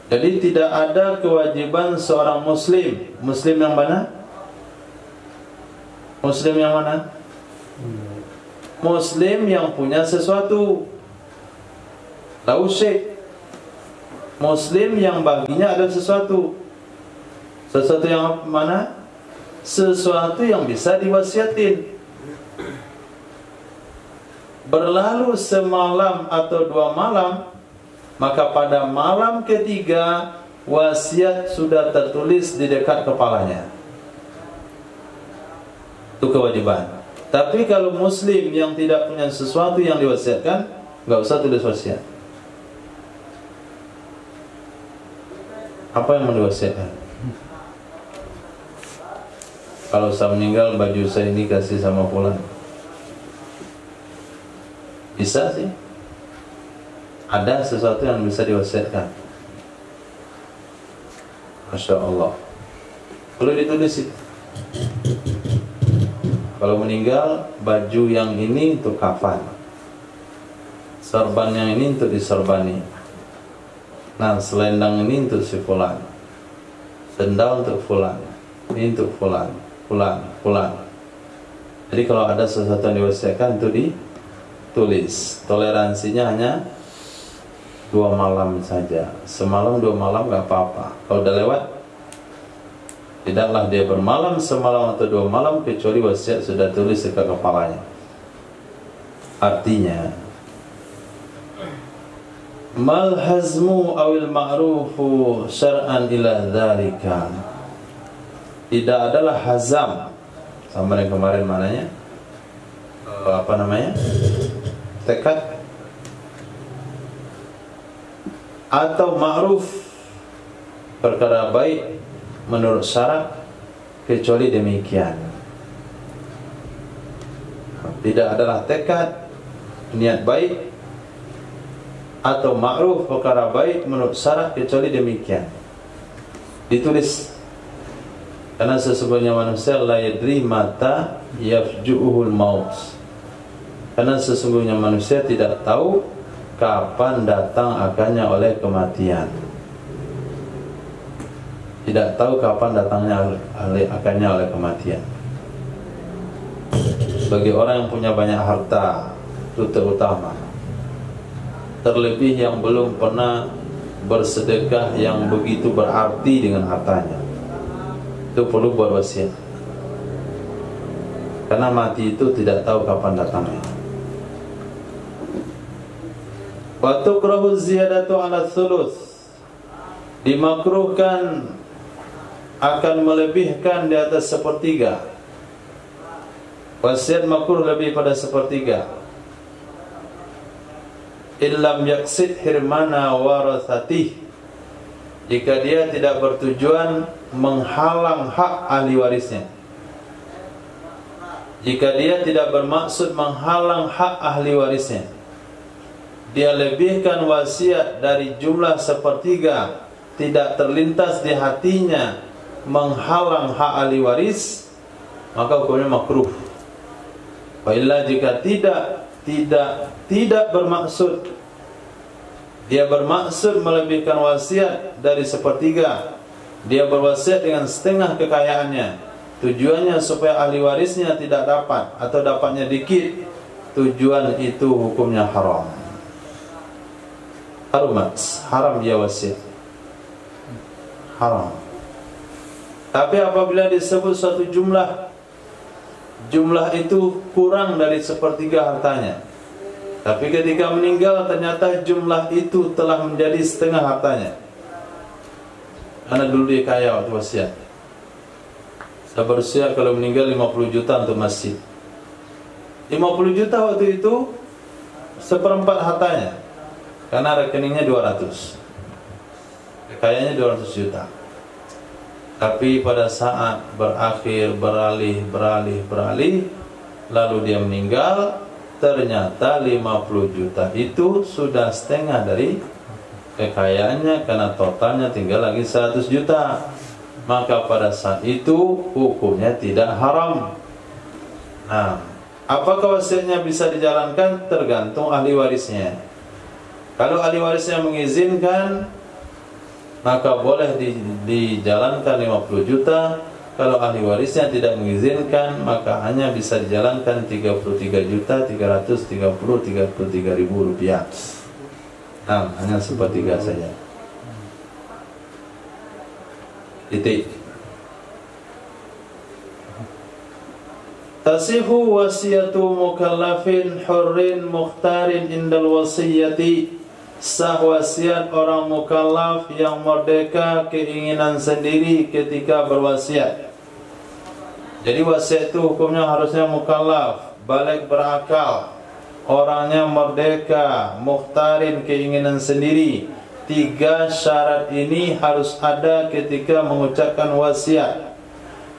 Jadi tidak ada kewajiban seorang muslim. Muslim yang mana? Muslim yang mana? Muslim yang punya sesuatu. Tahu syekh. Muslim yang baginya ada sesuatu. Sesuatu yang mana? Sesuatu yang bisa diwasiatin. Berlalu semalam atau 2 malam, maka pada malam ketiga wasiat sudah tertulis di dekat kepalanya. Itu kewajiban. Tapi kalau muslim yang tidak punya sesuatu yang diwasiatkan, nggak usah tulis wasiat. Apa yang mau diwasiatkan? Kalau saya meninggal, baju saya ini kasih sama fulan. Bisa sih. Ada sesuatu yang bisa diwasiatkan. Masya Allah. Perlu ditulis itu. Kalau meninggal, baju yang ini untuk kafan, sorban yang ini untuk disorbani. Nah, selendang ini untuk si fulan, sendal untuk fulan, ini untuk fulan, fulan, fulan. Jadi kalau ada sesuatu yang diwasiatkan itu ditulis. Toleransinya hanya 2 malam saja. Semalam 2 malam gak apa-apa. Kalau udah lewat, tidaklah dia bermalam semalam atau 2 malam kecuali wasiat sudah tulis dekat kepalanya. Artinya, mal hazmu awil ma'rufu syar'an ila dzalika. Tidak adalah hazam. Sama yang kemarin mananya? Apa namanya? Tekad atau ma'ruf, perkara baik menurut syarat, kecuali demikian. Tidak adalah tekad, niat baik atau ma'ruf, perkara baik menurut syarat, kecuali demikian. Ditulis. Karena sesungguhnya manusia la yadri mata yafju'uhul maut. Karena sesungguhnya manusia tidak tahu kapan datang akannya oleh kematian. Tidak tahu kapan datangnya akannya oleh kematian. Bagi orang yang punya banyak harta, itu terutama. Terlebih yang belum pernah bersedekah yang begitu berarti dengan hartanya, itu perlu buat wasiat. Karena mati itu tidak tahu kapan datangnya. Wa tukrahu ziyadatu ala thuluth. Dimakruhkan akan melebihkan di atas 1/3. Wasiat makruh lebih pada 1/3. Illam yaksid hirmana warathatih. Jika dia tidak bertujuan menghalang hak ahli warisnya. Jika dia tidak bermaksud menghalang hak ahli warisnya, dia lebihkan wasiat dari jumlah 1/3, tidak terlintas di hatinya menghalang hak ahli waris, maka hukumnya makruh. Waillah, jika tidak bermaksud, dia bermaksud melebihkan wasiat dari 1/3, dia berwasiat dengan setengah kekayaannya, tujuannya supaya ahli warisnya tidak dapat atau dapatnya dikit, tujuan itu hukumnya haram. Haram dia wasiat, haram. Tapi apabila disebut suatu jumlah itu kurang dari 1/3 hartanya, tapi ketika meninggal ternyata jumlah itu telah menjadi setengah hartanya, karena dulu dia kaya waktu wasiat. Saya berwasiat kalau meninggal 50 juta untuk masjid. 50 juta waktu itu 1/4 hartanya, karena rekeningnya 200, kekayanya 200 juta. Tapi pada saat berakhir, beralih, lalu dia meninggal, ternyata 50 juta itu sudah setengah dari kekayaannya, karena totalnya tinggal lagi 100 juta. Maka pada saat itu hukumnya tidak haram. Nah, apakah wasiatnya bisa dijalankan? Tergantung ahli warisnya. Kalau ahli warisnya mengizinkan, maka boleh dijalankan 50 juta. Kalau ahli warisnya tidak mengizinkan, maka hanya bisa dijalankan 33.333.000 rupiah. Nah, hanya 1/3 saja. Titik. Tasihu wasiyatu mukallafin hurrin mukhtarin indal wasiyati. Sah wasiat orang mukallaf yang merdeka keinginan sendiri ketika berwasiat. Jadi wasiat itu hukumnya harusnya mukallaf, balik berakal, orangnya merdeka, mukhtarin keinginan sendiri, 3 syarat ini harus ada ketika mengucapkan wasiat.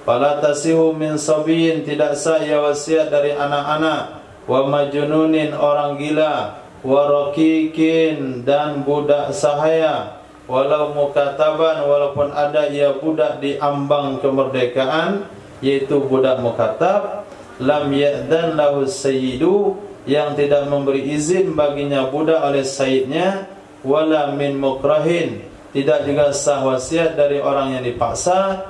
Fala tasihu min sabiyin, tidak sah ya wasiat dari anak-anak, wa majnunin, orang gila, wa raqiqin, dan budak sahaya, walau mukataban, walaupun ada ia budak di ambang kemerdekaan, yaitu budak mukatab, lam ya'dan lahu sayyidu, yang tidak memberi izin baginya budak oleh sayyidnya, wala min mukrahin, tidak juga sah wasiat dari orang yang dipaksa,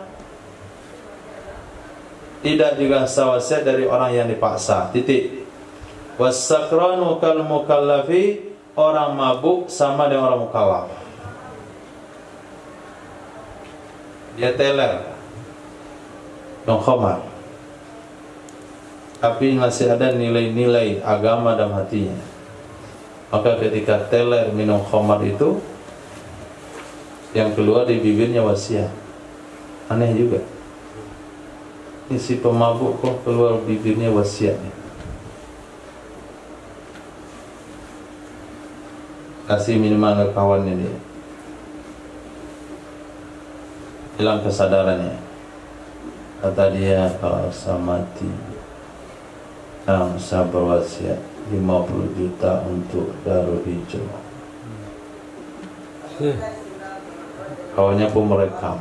tidak juga sah wasiat dari orang yang dipaksa. Titik. Wasakranu kal mukallafi, orang mabuk sama dengan orang mukallaf. Dia teler, dong khamar, tapi masih ada nilai-nilai agama dalam hatinya. Maka ketika teler minum khamar itu, yang keluar di bibirnya wasiat. Aneh juga. Ini si pemabuk kok keluar bibirnya wasiatnya. Kasih minuman ke kawannya dia, hilang kesadarannya. Kata dia, kalau saya mati, saya berwasiat 50 juta untuk Darul Hijau. Kawannya pun merekam.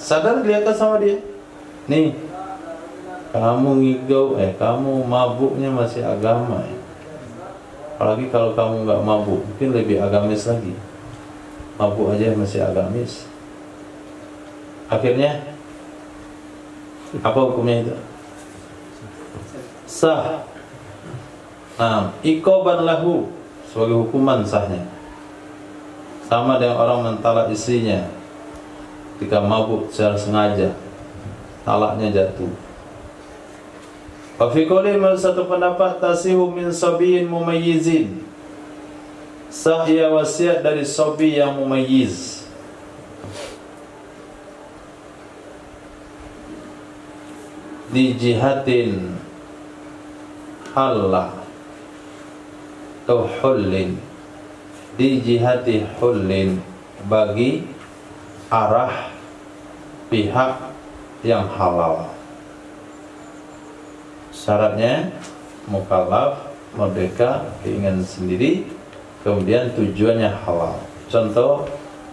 Sadar kelihatan sama dia. Nih, kamu ngigau, kamu mabuknya masih agama ya. Apalagi kalau kamu nggak mabuk, mungkin lebih agamis lagi. Mabuk aja masih agamis. Akhirnya apa hukumnya itu? Sah. Iqaban lahu, sebagai hukuman sahnya. Sama dengan orang mentalak istrinya ketika mabuk secara sengaja, talaknya jatuh. Wa fi qouli, menurut satu pendapat, tasihu min sabiyin mumayyizin, sah ia wasiat dari sabi yang mumayyiz. Di jihatin halla atau hullin, di jihati hullin, bagi arah pihak yang halal. Syaratnya mukallaf, merdeka, keinginan sendiri, kemudian tujuannya halal. Contoh,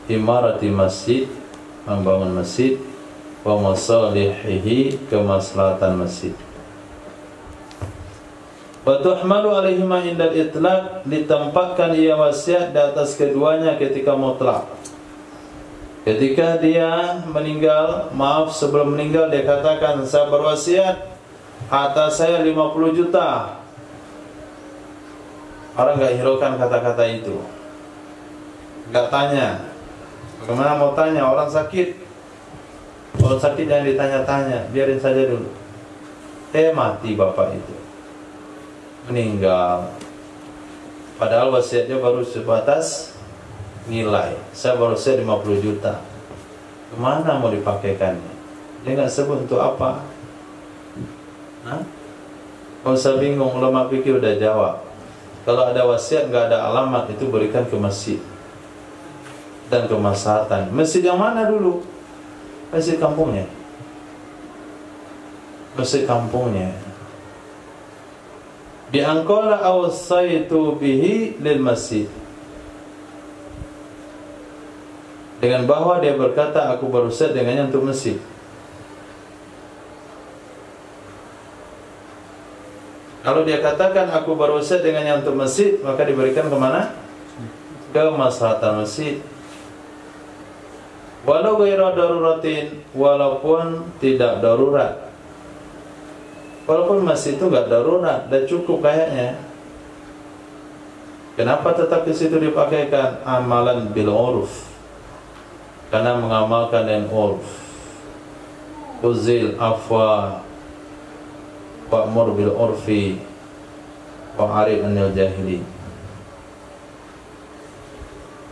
imarati masjid, membangun masjid, wa masalihihi, kemaslahatan masjid. Wa tuhmalu alaihima indal itlaq, ditempatkan ia wasiat di atas keduanya ketika mutlak. Ketika dia meninggal, sebelum meninggal dia katakan, saya berwasiat atas saya 50 juta. Orang gak hiraukan kata-kata itu, gak tanya. Bagaimana mau tanya? Orang sakit, orang sakit jangan ditanya-tanya, biarin saja dulu. Mati bapak itu, meninggal, padahal wasiatnya baru sebatas nilai, saya baru 50 juta. Kemana mau dipakaikannya? Dia nggak sebut untuk apa. Kalau saya bingung, ulama fikih udah jawab. Kalau ada wasiat nggak ada alamat, itu berikan ke masjid dan kemaslahatan. Masjid yang mana dulu? Masjid kampungnya. Masjid kampungnya. Bi anqala awsaitu bihi lil masjid, dengan bahwa dia berkata, aku berwasiat dengannya untuk masjid. Kalau dia katakan aku berwasiat dengannya untuk masjid, maka diberikan kemana? Ke maslahatan masjid. Walau ghairu daruratin, walaupun tidak darurat. Walaupun masjid itu enggak darurat, dan cukup kayaknya. Kenapa tetap di situ dipakaikan? Amalan bil urf, karena mengamalkan dengan urf. Uzil afwa wa'mur bil urfi wa'arif anil jahili.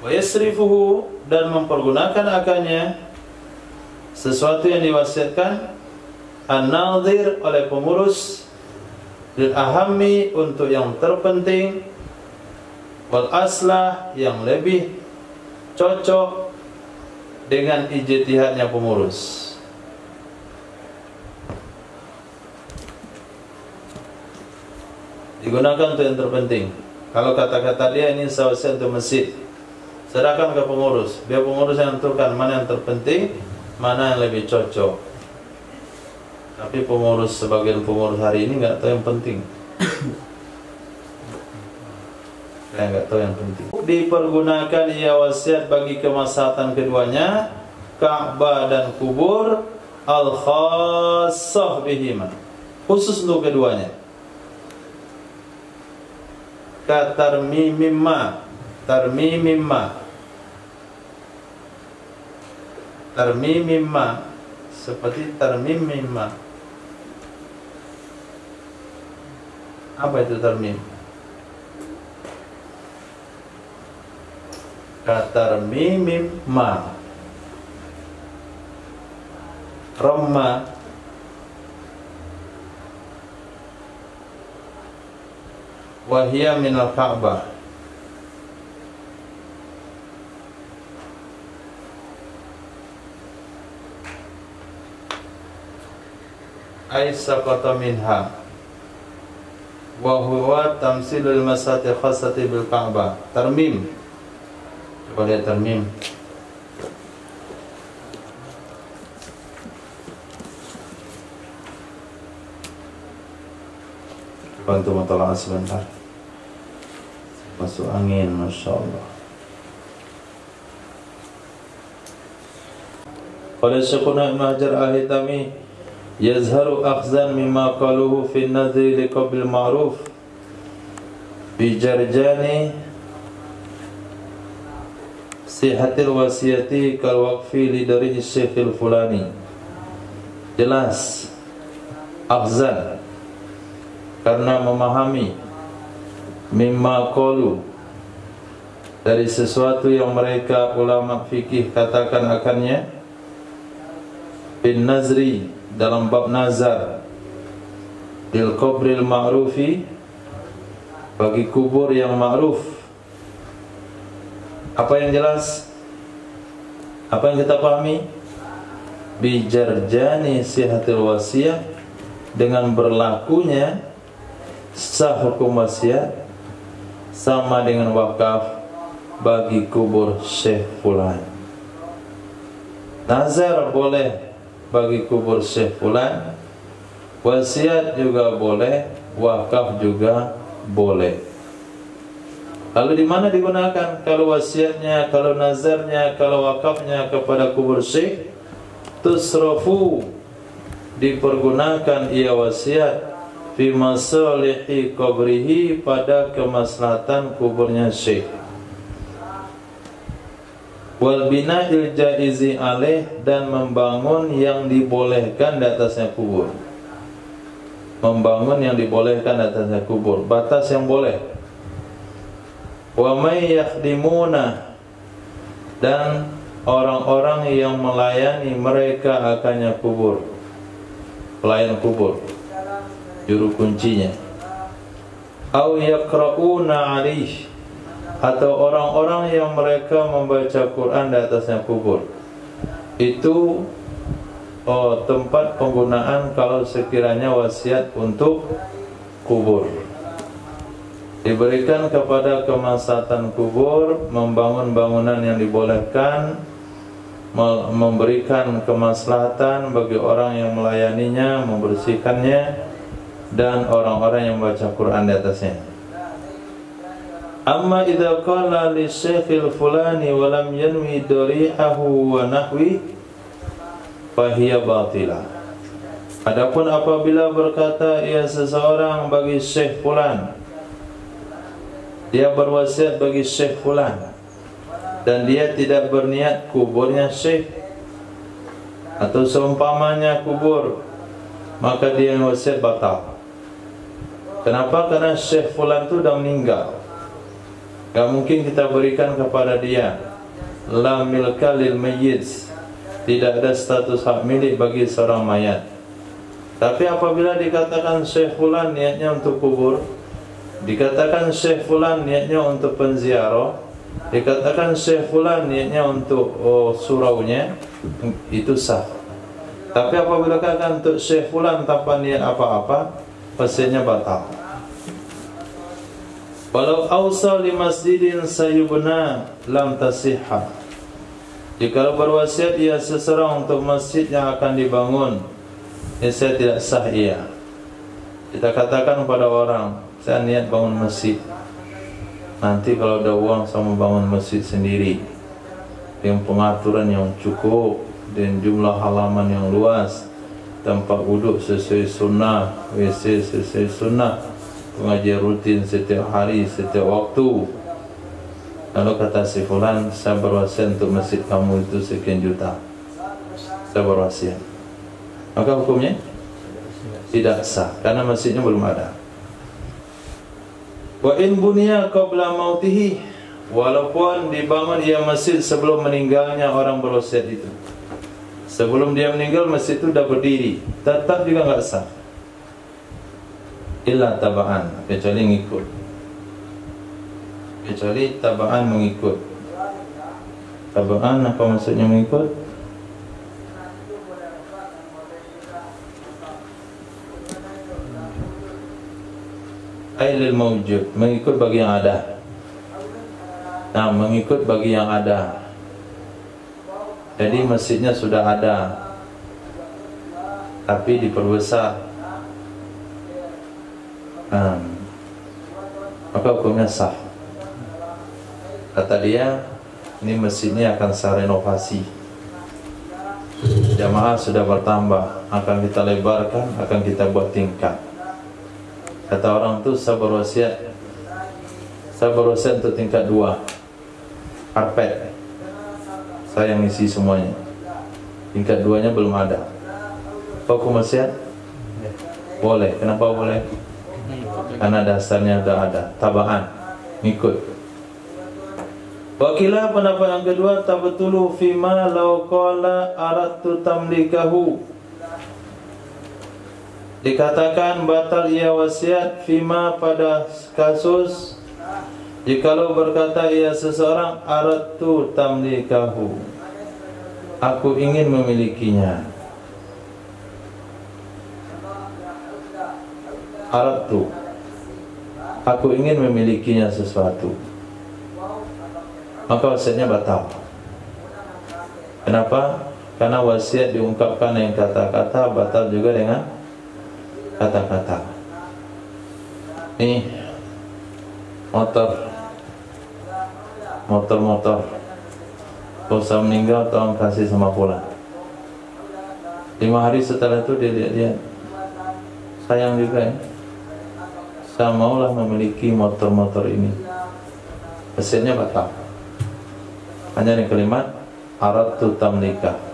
Wa yasrifuhu, dan mempergunakan akannya sesuatu yang diwasiatkan an-nadhir oleh pengurus lil ahammi untuk yang terpenting, wal aslah yang lebih cocok dengan ijtihadnya pengurus. Digunakan untuk yang terpenting. Kalau kata-kata dia ini seharusnya untuk masjid, serahkan ke pengurus. Biar pengurus yang menentukan mana yang terpenting, mana yang lebih cocok. Tapi pengurus, sebagian pengurus hari ini nggak tahu yang penting. Saya nggak tahu yang penting. Dipergunakan ia wasiat bagi kemaslahatan keduanya, Ka'bah dan kubur, al-khassah bihima, khusus untuk keduanya. Tarmimimma, seperti tarmimimma. Apa itu tarmim? Katarmimimma, ramma, wahia minal Ka'bah. Ay saqata minha wa huwa tamsilul masati khassati bil Ka'bah. Tarmim, coba lihat tarmim. Coba untuk mutalaah sebentar. Masuk angin, Masya Allah. Qala Syekhuna Ibn Hajar Al-Haytami, yazharu akhzan mimma qaluhu fi an-nadri liqabil ma'ruf bi jarjani sihatil wasiyati kal waqfi li dari Syekhil Fulani. Jelas akhzan karena memahami mimma qalu dari sesuatu yang mereka ulama fikih katakan akannya, bin nazri dalam bab nazar, bil qabril ma'rufi bagi kubur yang ma'ruf. Apa yang jelas? Apa yang kita pahami? Bi jarjani sihatil wasiyah, dengan berlakunya sah hukum wasiat sama dengan wakaf bagi kubur Syekh Fulan. Nazar boleh bagi kubur Syekh Fulan, wasiat juga boleh, wakaf juga boleh. Lalu di mana digunakan? Kalau wasiatnya, kalau nazarnya, kalau wakafnya kepada kubur Syekh, tusrafu, dipergunakan ia wasiat fi masalihi qabrihi, pada kemaslahatan kuburnya Syekh. Wal bina'il jaizi alaih, dan membangun yang dibolehkan di atasnya kubur. Membangun yang dibolehkan di atasnya kubur, batas yang boleh. Wa may yakhdimuna, dan orang-orang yang melayani mereka akannya kubur. Pelayan kubur, juru kuncinya. Au yaqra'una alaih, atau orang-orang yang mereka membaca Quran di atasnya kubur. Itu tempat penggunaan kalau sekiranya wasiat untuk kubur. Diberikan kepada kemaslahatan kubur, membangun bangunan yang dibolehkan, memberikan kemaslahatan bagi orang yang melayaninya, membersihkannya, dan orang-orang yang membaca Quran di atasnya. Amma idza qala li Syekhil Fulani wa lam yanwi dari'ahu wa nahwi fahiya batilah. Adapun apabila berkata ia seseorang bagi Syekh Fulan, dia berwasiat bagi Syekh Fulan, dan dia tidak berniat kuburnya Syekh atau seumpamanya kubur, maka dia wasiat batal. Kenapa? Karena Syekh Fulan itu sudah meninggal, gak mungkin kita berikan kepada dia. La milka lil mayyit, tidak ada status hak milik bagi seorang mayat. Tapi apabila dikatakan Syekh Fulan niatnya untuk kubur, dikatakan Syekh Fulan niatnya untuk penziarah, dikatakan Syekh Fulan niatnya untuk suraunya, itu sah. Tapi apabila katakan untuk Syekh Fulan tanpa niat apa-apa, masjidnya batal. Walau awsa li masjidin sayubna lam tasihha. Jika berwasiat ia seseorang untuk masjid yang akan dibangun, saya tidak sah ia. Kita katakan kepada orang, saya niat bangun masjid. Nanti kalau ada uang saya mau bangun masjid sendiri dengan pengaturan yang cukup dan jumlah halaman yang luas, tempat duduk sesuai sunnah, WC sesuai sunnah, pengajian rutin setiap hari, setiap waktu. Lalu kata si fulan, saya berwasiat untuk masjid kamu itu sekian juta, saya berwasiat. Maka hukumnya tidak sah karena masjidnya belum ada. Wa in bunya qabla mautihi, walaupun dibangun ia masjid sebelum meninggalnya orang berwasiat itu. Sebelum dia meninggal masjid itu sudah berdiri, tetap juga enggak sah. Illa taba'an, kecuali ngikut. Kecuali taba'an mengikut. Taba'an apa maksudnya mengikut? Ailil mawjud, mengikut bagi yang ada. Nah, mengikut bagi yang ada. Jadi masjidnya sudah ada, tapi diperbesar. Maka hukumnya sah. Kata dia, ini masjidnya akan saya renovasi. Jamaah sudah bertambah, akan kita lebarkan, akan kita buat tingkat. Kata orang itu, saya berwasiat untuk tingkat 2, karpet, saya yang isi semuanya. Tingkat 2-nya belum ada. Hukum wasiat? Boleh. Kenapa boleh? Karena dasarnya sudah ada. Tabaan, ngikut. Wakilah pendapat yang kedua, tabtulu fima law qala aradtu tamlikahu. Dikatakan batal ia wasiat fima pada kasus jikalau berkata ia seseorang aradtu tamlikahu, aku ingin memilikinya. Aradtu, aku ingin memilikinya sesuatu, maka wasiatnya batal. Kenapa? Karena wasiat diungkapkan dengan kata-kata, batal juga dengan kata-kata. Nih motor kalau saya meninggal tolong kasih sama fulan. 5 hari setelah itu dia lihat, sayang juga ya, saya maulah memiliki motor ini. Wasiatnya batal. Hanya di kalimat aradtu tamlika.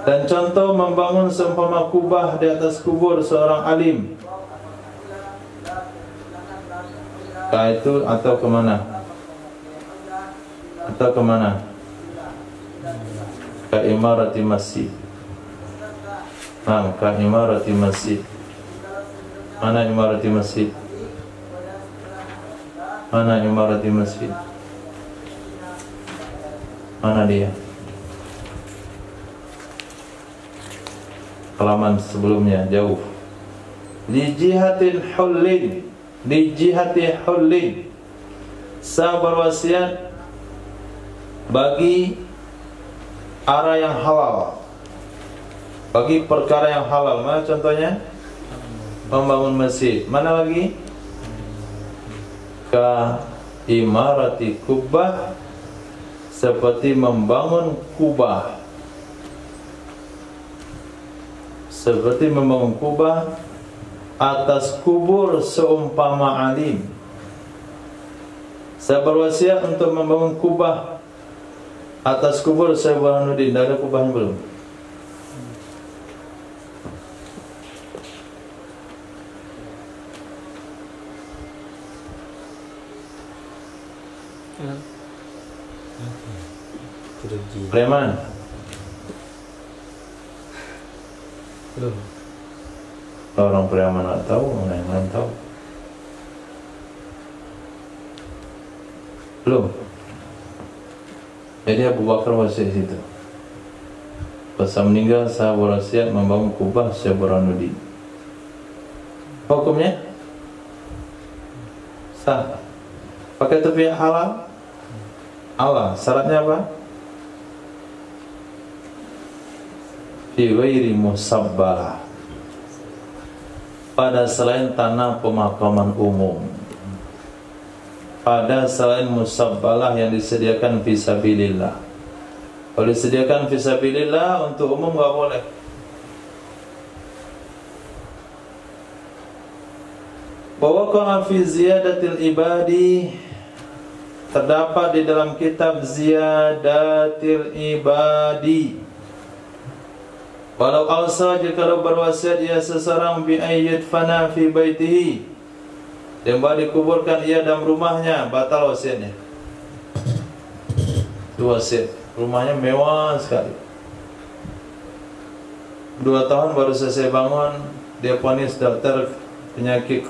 Dan contoh membangun seumpama kubah di atas kubur seorang alim. Itu atau kemana? Ka imarati masjid. Ka imarati masjid. Mana imarati masjid? Mana imarati masjid? Mana dia? Halaman sebelumnya jauh. Di jihati hullin, saya berwasiat bagi arah yang halal, bagi perkara yang halal. Mana contohnya? Membangun masjid. Mana lagi? Ka imarati kubah, seperti membangun kubah. Seperti membangun kubah atas kubur seumpama alim. Saya berwasiat untuk membangun kubah atas kubur Syekh Burhanuddin. Dah ada kubahnya belum? Preman? Belum. Orang Priaman nggak tahu, orang yang lain tahu. Belum. Jadi Abu Bakar wasiat situ. Pas saya meninggal, saya berwasiat membangun kubah Syekh Burhanuddin. Hukumnya sah. Pakai topi halal? Allah. Syaratnya apa? Fi ghairi musabbalah. Pada selain tanah pemakaman umum. Pada selain musabbalah yang disediakan fisabilillah. Kalau disediakan fisabilillah untuk umum nggak boleh. Waqa'a fi ziyadatil ibadi, terdapat di dalam kitab Ziyadatil Ibadi. Walau alsa, jika berwasiat ia seseorang bi ayyid fana fi baitihi, dan dikuburkan ia dalam rumahnya, batal wasiatnya. Itu wasiat. Rumahnya mewah sekali. 2 tahun baru selesai bangun, dia ponis dokter penyakit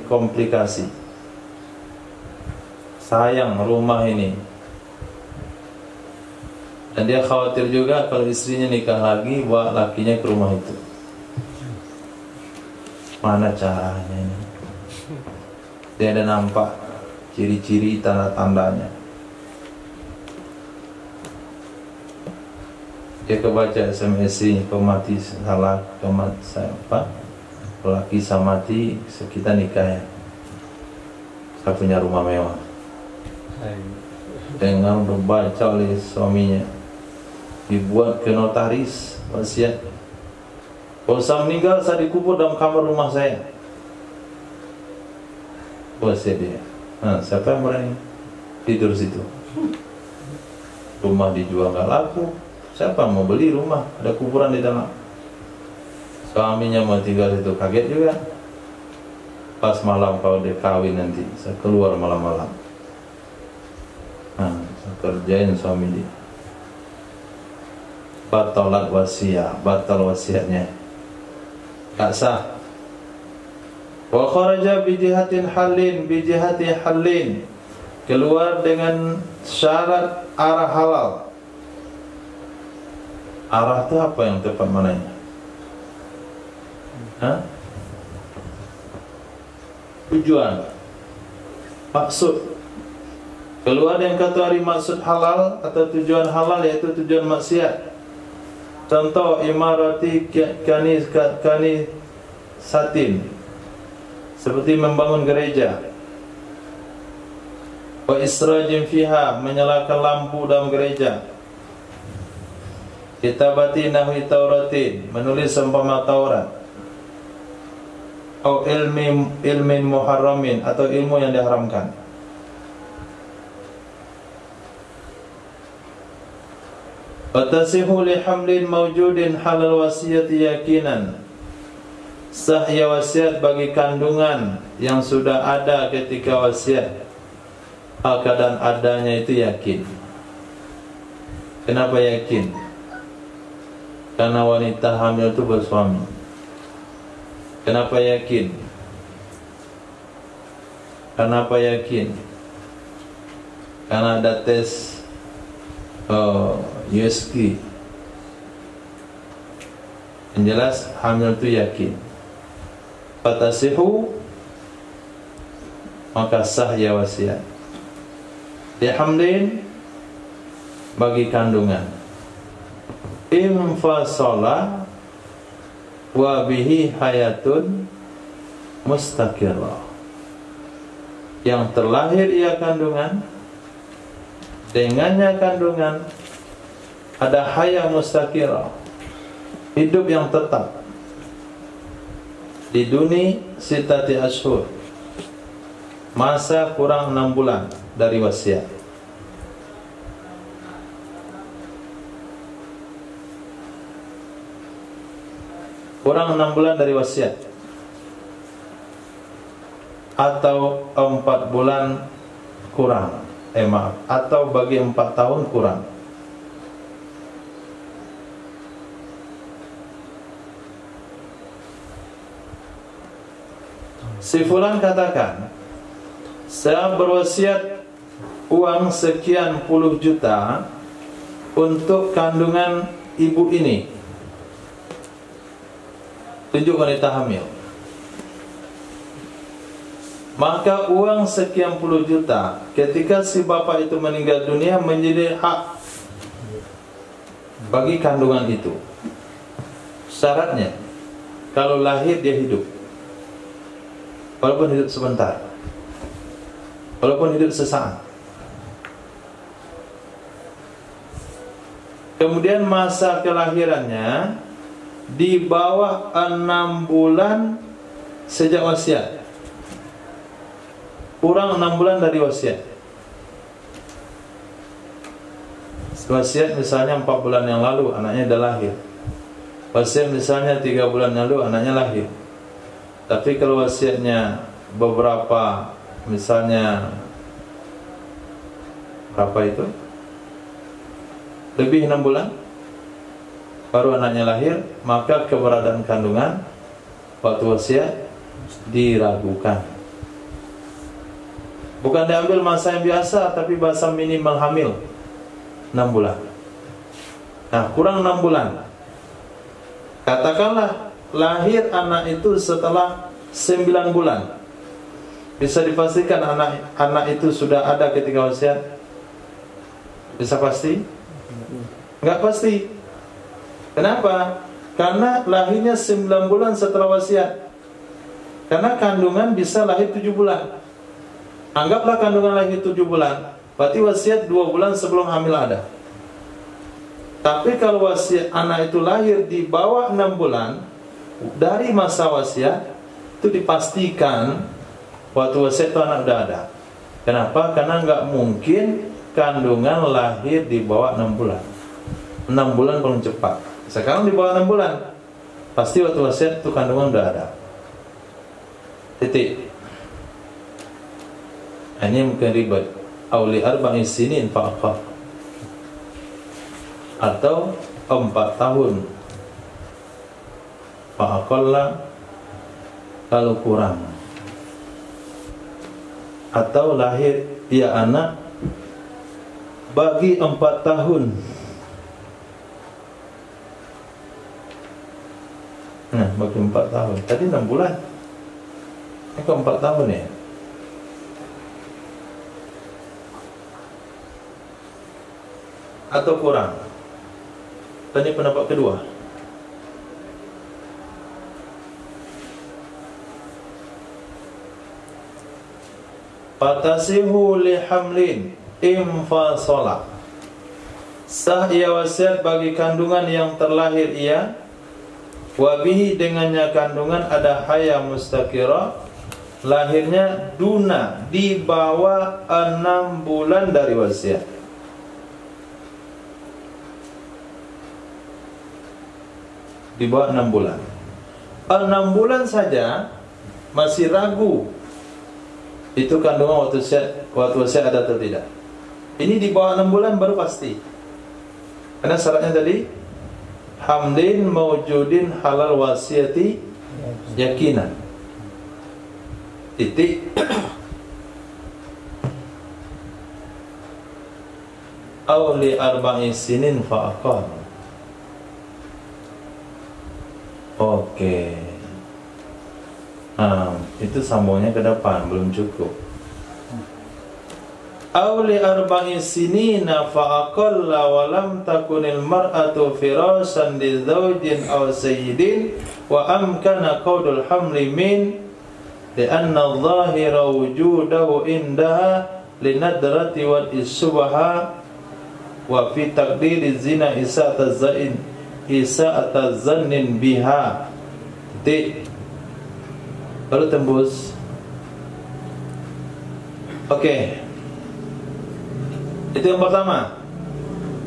komplikasi. Sayang rumah ini. Dan dia khawatir juga kalau istrinya nikah lagi, bawa lakinya ke rumah itu. Mana caranya ini? Dia ada nampak ciri-ciri tanda-tandanya. Dia kebaca SMS ini, kau mati salah, kau mati apa? Laki saya mati, kita nikah ya. Saya punya rumah mewah. Dengan berbaca oleh suaminya, dibuat ke notaris wasiat. Kalau saya meninggal, saya dikubur dalam kamar rumah saya. Wasiat dia. Nah, siapa yang berani tidur situ? Rumah dijual nggak laku. Siapa mau beli rumah? Ada kuburan di dalam. Suaminya mau tinggal situ, kaget juga. Pas malam kalau dia kawin nanti, saya keluar malam-malam. Nah, saya kerjain suami dia. Batalat wasiat, batal wasiatnya. Tak sah. Wa kharaja bi jihatin halin, bi jihati halin, keluar dengan syarat arah halal. Arah itu apa yang tepat mananya? Tujuan, maksud. Keluar yang kata hari maksud halal atau tujuan halal, yaitu tujuan maksiat. Contoh imarati kanis satin, seperti membangun gereja. Wa israjin fiha, menyalakan lampu dalam gereja. Kitabati nahwi tauratin, menulis seumpama Taurat. Atau ilmin muharramin, atau ilmu yang diharamkan. Watasihu li hamlin mawjudin halal wasiyati yakinan, sah ya wasiat bagi kandungan yang sudah ada ketika wasiat. Keadaan adanya itu yakin. Kenapa yakin? Karena wanita hamil itu bersuami. Kenapa yakin? Kenapa yakin? Karena ada tes USG. Yang jelas hamil itu yakin. Fatasihu, maka sah ya wasiat. Dihamlin, bagi kandungan. Infasala wa bihi hayatun mustaqirrah, yang terlahir ia kandungan, dengannya kandungan ada hayat mustaqirrah, hidup yang tetap di dunia sitati ashur, masa kurang 6 bulan dari wasiat. Kurang 6 bulan dari wasiat, atau 4 bulan kurang, atau bagi 4 tahun kurang. Si fulan katakan, saya berwasiat uang sekian puluh juta untuk kandungan ibu ini. Tunjuk wanita hamil. Maka uang sekian puluh juta ketika si bapak itu meninggal dunia menjadi hak bagi kandungan itu. Syaratnya, kalau lahir dia hidup, walaupun hidup sebentar, walaupun hidup sesaat. Kemudian masa kelahirannya di bawah 6 bulan sejak wasiat, kurang 6 bulan dari wasiat. Wasiat misalnya 4 bulan yang lalu anaknya dah lahir. Wasiat misalnya 3 bulan yang lalu anaknya lahir. Tapi kalau wasiatnya beberapa, misalnya berapa itu? Lebih 6 bulan baru anaknya lahir, maka keberadaan kandungan waktu wasiat diragukan. Bukan diambil masa yang biasa, tapi masa minimal hamil 6 bulan. Nah, kurang 6 bulan. Katakanlah lahir anak itu setelah 9 bulan. Bisa dipastikan anak itu sudah ada ketika wasiat? Bisa pasti? Enggak pasti. Kenapa? Karena lahirnya 9 bulan setelah wasiat. Karena kandungan bisa lahir 7 bulan. Anggaplah kandungan lahir 7 bulan, berarti wasiat 2 bulan sebelum hamil ada. Tapi kalau wasiat anak itu lahir di bawah 6 bulan dari masa wasiat, itu dipastikan waktu wasiat itu anak sudah ada. Kenapa? Karena nggak mungkin kandungan lahir di bawah 6 bulan. 6 bulan paling cepat. Sekarang di bawah 6 bulan, pasti waktu wasiat itu kandungan sudah ada. Titik. Ini mungkin ribet. Auli arba'in sinin fa'aqah, atau 4 tahun fa'aqalla kalau kurang, atau lahir dia anak bagi 4 tahun. Nah, bagi 4 tahun. Tadi 6 bulan. Ini kok 4 tahun ya? Atau kurang. Tadi pendapat kedua. Fatasihu li hamlin infasala. Sah ia wasiat bagi kandungan yang terlahir ia, wabihi dengannya kandungan ada haya mustaqirah, lahirnya duna di bawah 6 bulan dari wasiat. Di bawah 6 bulan. 6 bulan saja masih ragu itu kandungan waktu wasiat ada atau tidak. Ini di bawah 6 bulan baru pasti. Karena syaratnya tadi hamlin maujudin halal wasiati yakinan. Titik. Aw li arba'in sinin fa'aqam. Oke. Itu sambungnya ke depan, belum cukup. Auli arba'in sinina fa'aqalla wa lam takunil mar'atu firasan li zawjin aw sayyidin wa amkana qawdul hamli min li'anna adh-dhahira wujudahu indaha linadrati wal isbaha wa fi taqdiri zina isa'atazannin biha. Baru tembus. Oke. Itu yang pertama.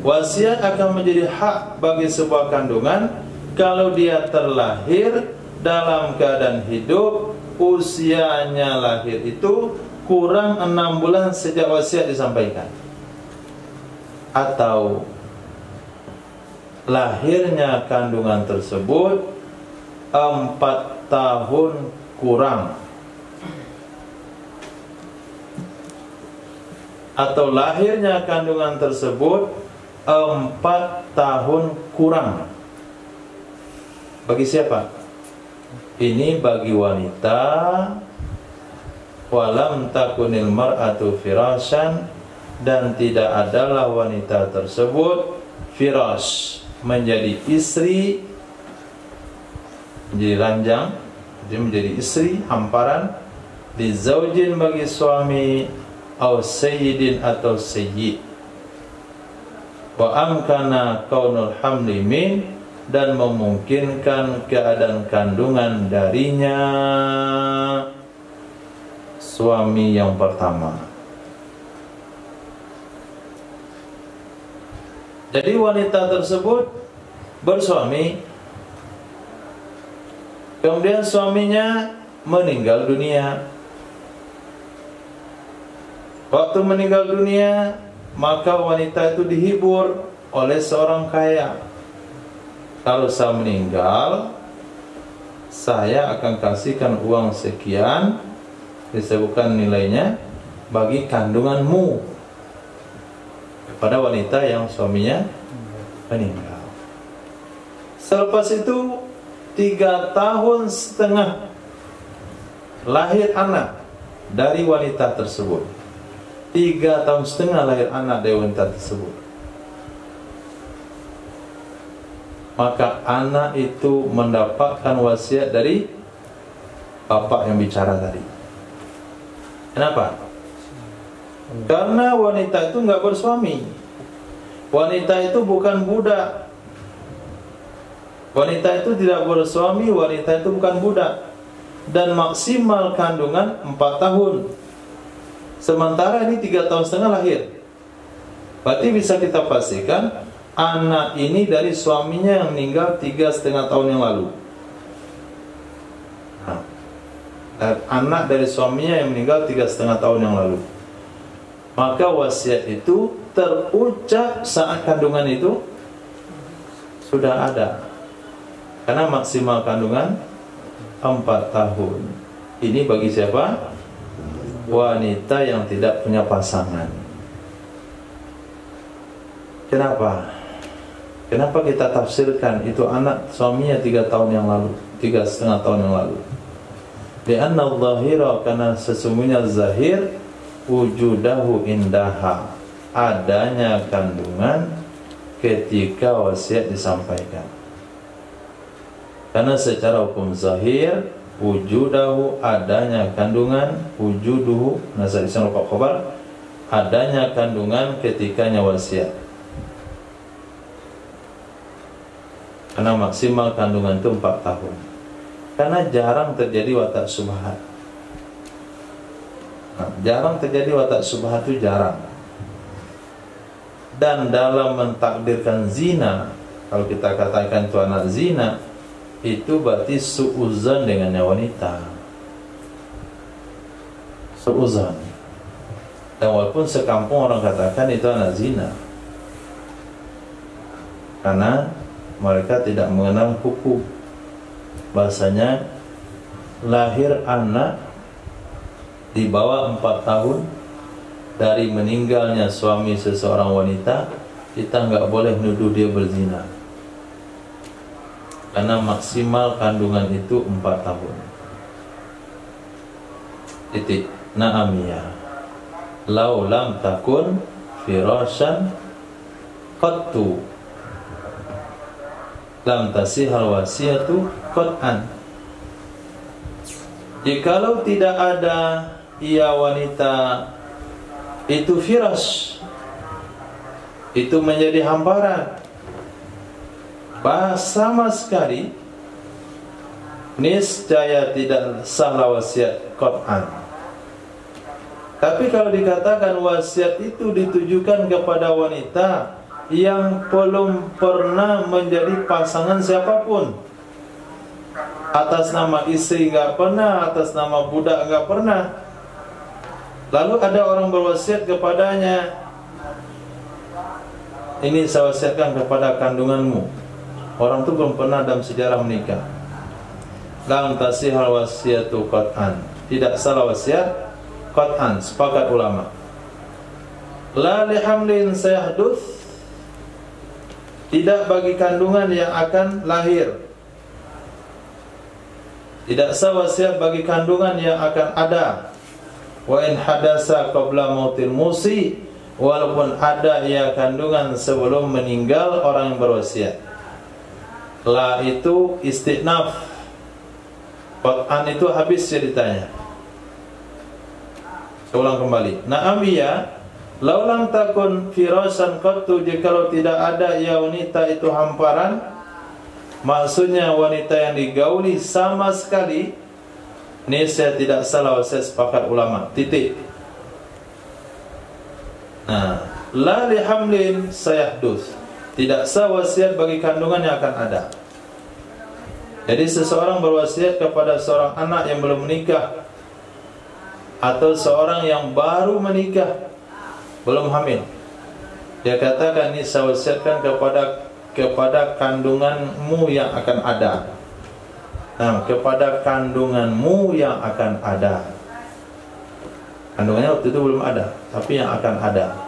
Wasiat akan menjadi hak bagi sebuah kandungan kalau dia terlahir dalam keadaan hidup, usianya lahir itu kurang 6 bulan sejak wasiat disampaikan, atau lahirnya kandungan tersebut 4 tahun kurang atau lahirnya kandungan tersebut 4 tahun kurang. Bagi siapa? Ini bagi wanita. Walam takunil mar'atu firasyan, dan tidak adalah wanita tersebut firash, menjadi istri, menjadi ranjang, dia menjadi istri, hamparan, li zaujin bagi suami, au sayyidin atau sayyid. Wa amkana kaunul hamli min, dan memungkinkan keadaan kandungan darinya suami yang pertama. Jadi wanita tersebut bersuami, kemudian suaminya meninggal dunia. Waktu meninggal dunia, maka wanita itu dihibur oleh seorang kaya. Kalau saya meninggal, saya akan kasihkan uang sekian, disebutkan nilainya, bagi kandunganmu, kepada wanita yang suaminya meninggal. Selepas itu 3 tahun setengah lahir anak dari wanita tersebut. 3 tahun setengah lahir anak dari wanita tersebut. Maka anak itu mendapatkan wasiat dari bapak yang bicara tadi. Kenapa? Karena wanita itu nggak bersuami. Wanita itu bukan budak. Wanita itu tidak bersuami, wanita itu bukan budak. Dan maksimal kandungan 4 tahun. Sementara ini 3 tahun setengah lahir. Berarti bisa kita pastikan anak ini dari suaminya yang meninggal 3,5 tahun yang lalu. Anak dari suaminya yang meninggal 3,5 tahun yang lalu. Maka wasiat itu terucap saat kandungan itu sudah ada. Karena maksimal kandungan 4 tahun. Ini bagi siapa? Wanita yang tidak punya pasangan. Kenapa? Kenapa kita tafsirkan itu anak suaminya 3 tahun yang lalu, 3,5 tahun yang lalu? Lianna al-zahira, karena sesungguhnya zahir, wujudahu indaha, adanya kandungan ketika wasiat disampaikan. Karena secara hukum zahir, wujudahu, adanya kandungan, wujuduhu, nasab isim rufa' khabar, adanya kandungan ketikanya wasiat. Karena maksimal kandungan itu 4 tahun. Karena jarang terjadi watak subhat. Jarang terjadi watak subhat itu jarang. Dan dalam mentakdirkan zina, kalau kita katakan itu anak zina, itu berarti su'uzan dengannya wanita. Su'uzan. Dan walaupun sekampung orang katakan itu anak zina, karena mereka tidak mengenal hukum. Bahasanya lahir anak di bawah 4 tahun dari meninggalnya suami seseorang wanita, kita nggak boleh menuduh dia berzina. Karena maksimal kandungan itu 4 tahun. Titik. Na'amiyah. Lau lam takun firasyan qattu lam tasihal wasiatu qat'an. Jikalau tidak ada ia wanita itu firash, itu menjadi hamparan, sama sekali niscaya tidak sah wasiat qat'an. Tapi kalau dikatakan wasiat itu ditujukan kepada wanita yang belum pernah menjadi pasangan siapapun, atas nama istri nggak pernah, atas nama budak nggak pernah, lalu ada orang berwasiat kepadanya, ini saya wasiatkan kepada kandunganmu. Orang itu belum pernah dalam sejarah menikah. Lam tasihal wasiatu qat'an, tidak salah wasiat qat'an, sepakat ulama. La lihamlin sayahduth, tidak bagi kandungan yang akan lahir. Tidak sah wasiat bagi kandungan yang akan ada. Wa in hadasa qabla mautil musi, walaupun ada ia kandungan sebelum meninggal orang yang berwasiat. La itu istinaf. Qat'an itu habis ceritanya. Saya ulang kembali. Na'am iya, laulam takun firasan qattu, jikalau tidak ada ia wanita itu hamparan, maksudnya wanita yang digauli sama sekali, ini saya tidak salah, saya sepakat ulama. Titik. Nah, la lihamlin sayahdus, tidak sah wasiat bagi kandungan yang akan ada. Jadi seseorang berwasiat kepada seorang anak yang belum menikah, atau seorang yang baru menikah, belum hamil, dia katakan, ini saya wasiatkan kepada kandunganmu yang akan ada. Nah, kepada kandunganmu yang akan ada. Kandungannya waktu itu belum ada, tapi yang akan ada.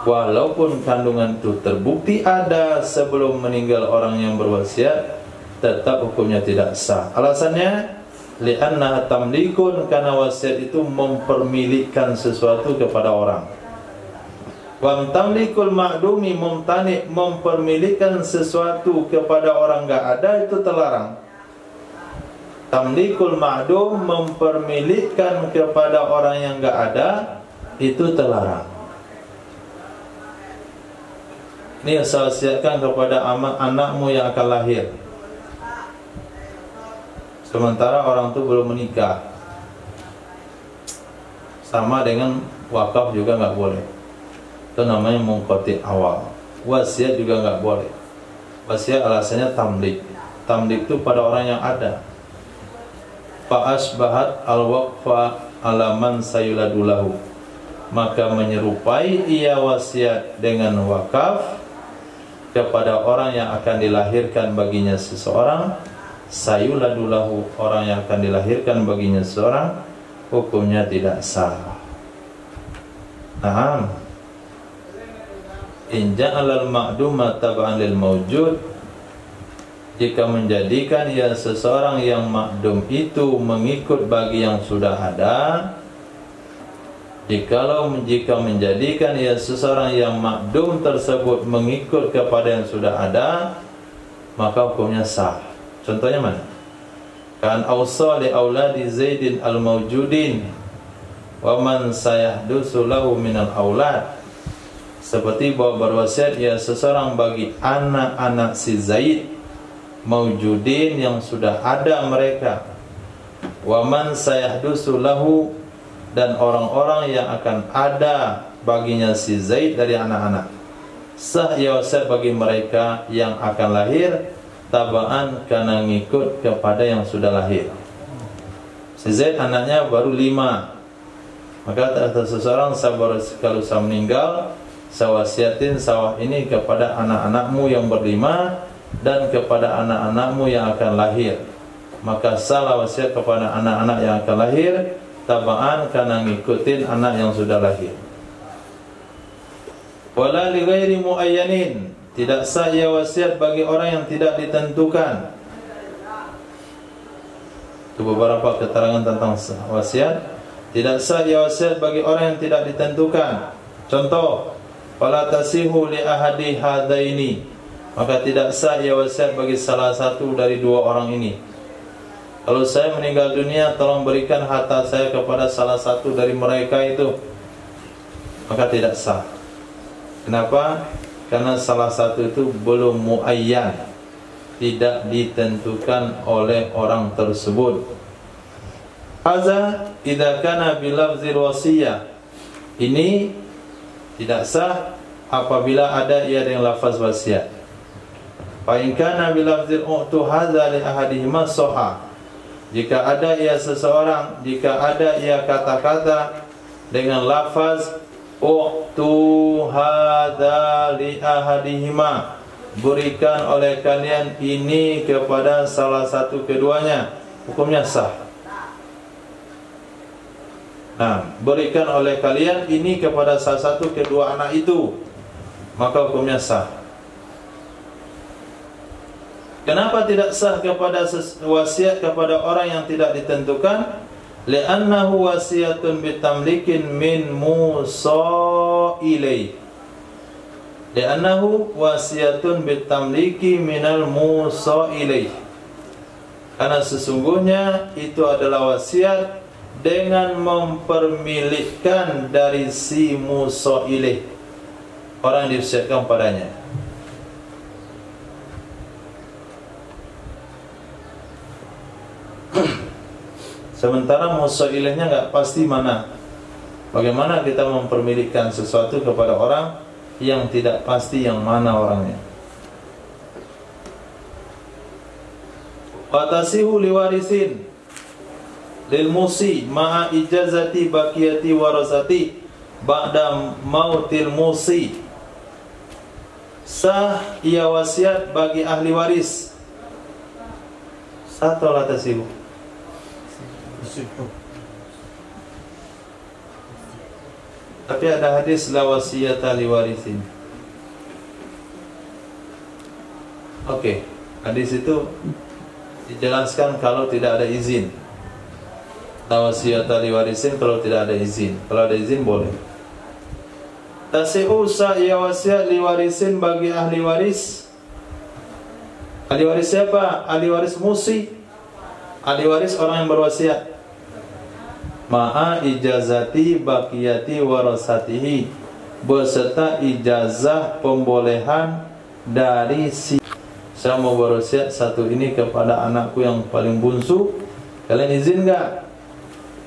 Walaupun kandungan itu terbukti ada sebelum meninggal orang yang berwasiat, tetap hukumnya tidak sah. Alasannya, li'anna tamlikun, karena wasiat itu mempermilikkan sesuatu kepada orang. Wa tamlikul ma'dumi mumtani, mempermilikkan sesuatu kepada orang enggak ada itu terlarang. Tamlikul ma'dum, mempermilikkan kepada orang yang enggak ada itu terlarang. Ini saya wasiatkan kepada anakmu yang akan lahir, sementara orang itu belum menikah. Sama dengan wakaf juga enggak boleh. Itu namanya munqati awal. Wasiat juga enggak boleh. Wasiat alasannya tamlik. Tamlik itu pada orang yang ada. Fa asbahat al-waqfa ala man sayuladulahu, maka menyerupai ia wasiat dengan wakaf kepada orang yang akan dilahirkan baginya seseorang. Sayuladulahu, orang yang akan dilahirkan baginya seseorang, hukumnya tidak sah. Naam. In ja'alal ma'duma tab'an lil mawjud, jika menjadikan ia seseorang yang makdum itu mengikut bagi yang sudah ada. Jika menjadikan ia seseorang yang makdum tersebut mengikut kepada yang sudah ada, maka hukumnya sah. Contohnya mana? Kan awsa li auladi Zaidin al-mawjudin wa man sayahdusu lahu minal aulad, seperti bahwa berwasiat ia seseorang bagi anak-anak si Zaid mawjudin yang sudah ada mereka, wa man sayahdusu lahu, dan orang-orang yang akan ada baginya si Zaid dari anak-anak. Sah ia wasiat bagi mereka yang akan lahir, tabaan karena ngikut kepada yang sudah lahir. Si Zaid anaknya baru 5, maka ada seseorang kalau saya meninggal, saya wasiatin sawah ini kepada anak-anakmu yang berlima dan kepada anak-anakmu yang akan lahir. Maka salah wasiat kepada anak-anak yang akan lahir, tabaan karena ngikutin anak yang sudah lahir. Wala li ghairi muayyanin, tidak sah ia wasiat bagi orang yang tidak ditentukan. Itu beberapa keterangan tentang wasiat. Tidak sah ia wasiat bagi orang yang tidak ditentukan. Contoh, fala tasihu li ahadi hadaini, maka tidak sah ia wasiat bagi salah satu dari dua orang ini. Kalau saya meninggal dunia, tolong berikan harta saya kepada salah satu dari mereka itu, maka tidak sah. Kenapa? Karena salah satu itu belum muayyan, tidak ditentukan oleh orang tersebut. Hadza idza kana bilafzil wasiyah, ini tidak sah apabila ada ia dengan lafaz wasiat. Fa in kana bilafzil u'tu hadza li ahadihima sahha, jika ada ia seseorang, jika ada ia kata-kata dengan lafaz u'tu hadza li ahadihima, berikan oleh kalian ini kepada salah satu keduanya, hukumnya sah. Nah, berikan oleh kalian ini kepada salah satu kedua anak itu, maka hukumnya sah. Kenapa tidak sah kepada wasiat kepada orang yang tidak ditentukan? Li'annahu wasiyatun bitamlikin min musa ilaih. Li'annahu wasiyatun bitamliki minal musa ilaih. Karena sesungguhnya itu adalah wasiat dengan mempermilikkan dari si musa ilaih, orang yang diwasiatkan padanya. Sementara musa ilaihnya enggak pasti mana. Bagaimana kita mempermilikkan sesuatu kepada orang yang tidak pasti yang mana orangnya? Watasihu liwarisin lil musi ma'a ijazati baqiyati warasati ba'da mautil musi. Sah ia wasiat bagi ahli waris. Sah atau la tasihu? Tapi ada hadis la wasiyata liwarisin. Oke, hadis itu dijelaskan kalau tidak ada izin. La wasiyata liwarisin kalau tidak ada izin. Kalau ada izin boleh. Tasihu sah ia wasiat liwarisin bagi ahli waris. Ahli waris siapa? Ahli waris musi. Ahli waris orang yang berwasiat. Ma'a ijazati baqiyati warasatihi, beserta ijazah pembolehan dari si. Saya mau berwasiat satu ini kepada anakku yang paling bungsu. Kalian izin enggak?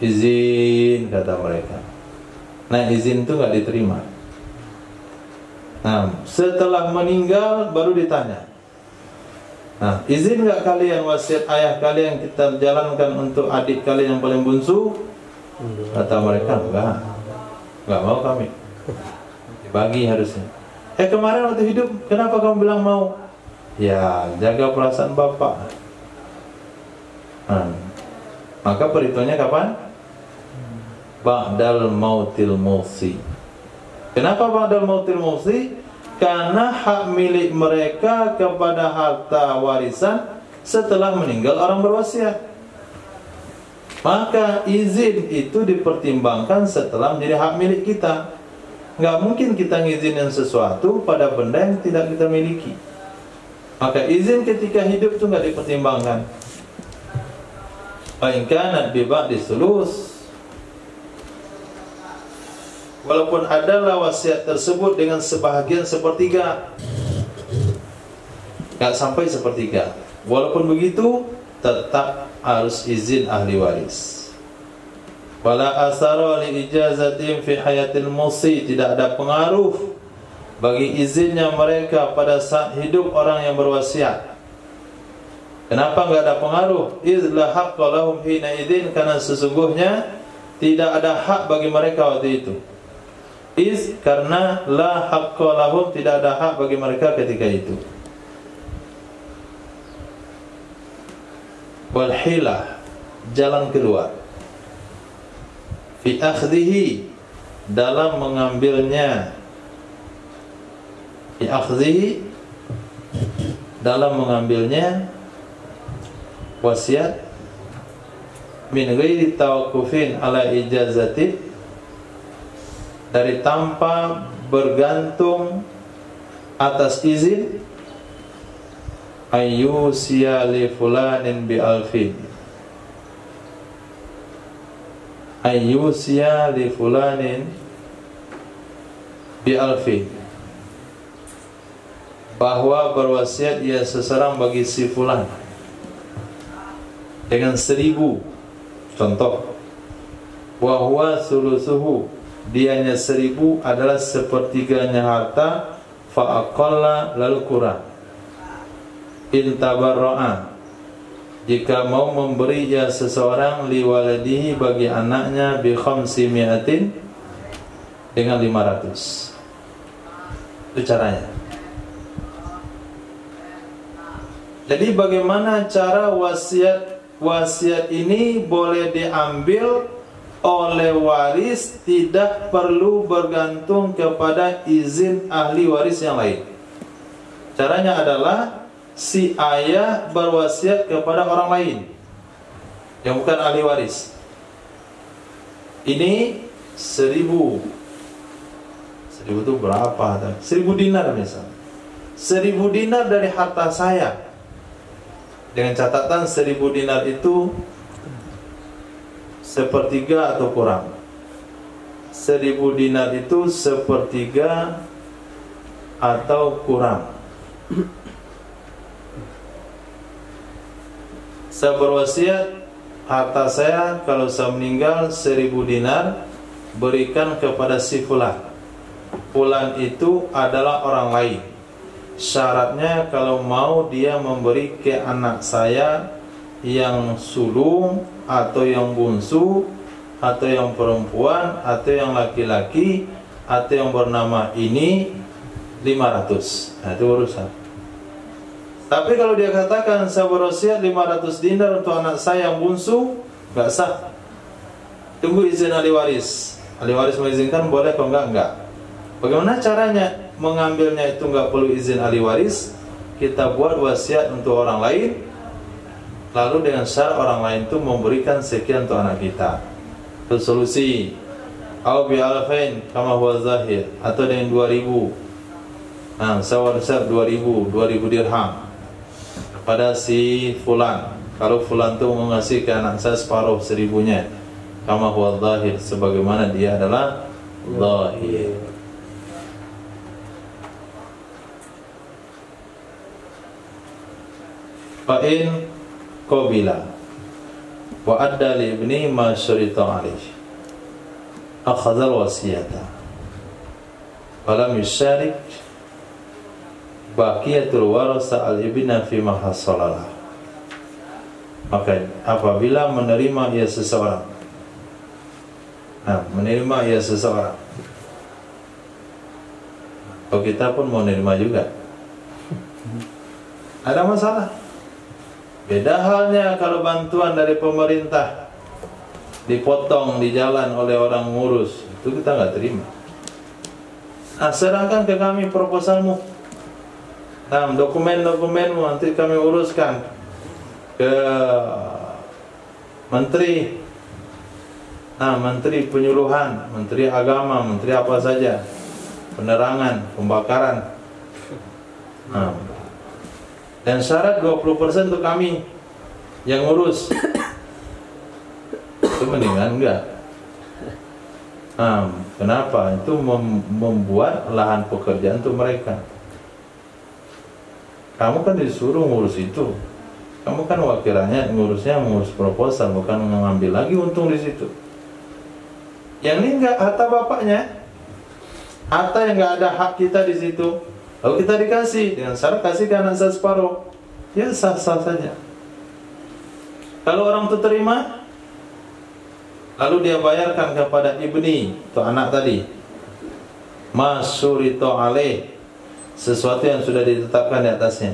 Izin, kata mereka. Nah, izin itu enggak diterima. Nah, setelah meninggal baru ditanya. Nah, izin enggak kalian wasiat ayah kalian kita jalankan untuk adik kalian yang paling bungsu? Kata mereka, enggak mau kami. Dibagi harusnya. Kemarin waktu hidup kenapa kamu bilang mau? Ya, jaga perasaan bapak. Maka perhitungannya kapan? Ba'dal mautil musi. Kenapa ba'dal mautil musi? Karena hak milik mereka kepada harta warisan setelah meninggal orang berwasiat. Maka izin itu dipertimbangkan setelah menjadi hak milik kita. Nggak mungkin kita ngizinin sesuatu pada benda yang tidak kita miliki. Maka izin ketika hidup itu nggak dipertimbangkan. Fa'inkanat biba'di sulus. Walaupun adalah wasiat tersebut dengan sebahagian sepertiga, nggak sampai sepertiga. Walaupun begitu, tetap harus izin ahli waris. Wala asara li ijazatin fi hayatil musi, tidak ada pengaruh bagi izinnya mereka pada saat hidup orang yang berwasiat. Kenapa enggak ada pengaruh? Izla haqqa lahum hina idzin, karena sesungguhnya tidak ada hak bagi mereka waktu itu. Karena la haqqa lahum, tidak ada hak bagi mereka ketika itu. Wal hilah, jalan keluar. Fi akhdhihi, dalam mengambilnya. Fi akhdhihi, dalam mengambilnya wasiat min ghairi tawaqqufin ala ijazati, dari tanpa bergantung atas izin. Ayyusiya li fulanin bi alfin, ayyusiya li fulanin bi alfin, bahwa berwasiat ia seseorang bagi si fulan dengan 1000. Contoh, wa huwa sulusuhu, dianya 1000 adalah sepertiganya harta, fa aqalla, lalu kurang. In tabarra'a, jika mau memberi ya seseorang liwaladihi, bagi anaknya, bi 500, dengan 500. Itu caranya. Jadi bagaimana cara wasiat ini boleh diambil oleh waris tidak perlu bergantung kepada izin ahli waris yang lain. Caranya adalah si ayah berwasiat kepada orang lain yang bukan ahli waris. Ini 1.000 itu berapa? 1.000 dinar misalnya. 1.000 dinar dari harta saya. Dengan catatan 1.000 dinar itu sepertiga atau kurang. 1.000 dinar itu sepertiga atau kurang. Saya berwasiat harta saya kalau saya meninggal 1.000 dinar berikan kepada si fulan. Fulan itu adalah orang lain. Syaratnya kalau mau dia memberi ke anak saya yang sulung atau yang bungsu atau yang perempuan atau yang laki-laki atau yang bernama ini 500. Nah, itu urusan. Tapi kalau dia katakan saya berwasiat 500 dinar untuk anak saya yang bungsu, enggak sah. Tunggu izin ahli waris. Ahli waris mengizinkan boleh, kalau enggak. Bagaimana caranya mengambilnya? Itu enggak perlu izin ahli waris. Kita buat wasiat untuk orang lain, lalu dengan syarat orang lain itu memberikan sekian untuk anak kita. Itu solusi. Au bi alfain kama huwa zahir, atau dengan 2.000. Nah, saya wasiat 2.000 dirham kepada si fulan. Kalau fulan itu mengasih ke anak saya separuh 1.000-nya, kama huwa zahir, sebagaimana dia adalah zahir. Fa'in qabila wa adda li ibni ma syarita alaihi akhadha al-wasiyata wa lam yusharik baqiyatul warasa al-ibna fi ma hasalalah. Maka apabila menerima ia seseorang, kalau kita pun mau menerima juga, ada masalah. Beda halnya kalau bantuan dari pemerintah dipotong di jalan oleh orang ngurus, itu kita nggak terima. Nah, serahkan ke kami proposalmu, nah, dokumen-dokumenmu nanti kami uruskan ke menteri, nah, menteri penyuluhan, menteri agama, menteri apa saja, penerangan, pembakaran. Nah, dan syarat 20% untuk kami yang ngurus. Itu mendingan enggak. Nah, kenapa? Itu membuat lahan pekerjaan untuk mereka. Kamu kan disuruh ngurus itu. Kamu kan wakil rakyat, ngurus proposal, bukan mengambil lagi untung di situ. Yang ini enggak, harta bapaknya, harta yang enggak ada hak kita di situ. Lalu kita dikasih dengan syarat kasih ke anak saya separuh, ya sah-sah saja. Kalau orang itu terima, lalu dia bayarkan kepada ibni, atau anak tadi, masyurito alaih, sesuatu yang sudah ditetapkan di atasnya.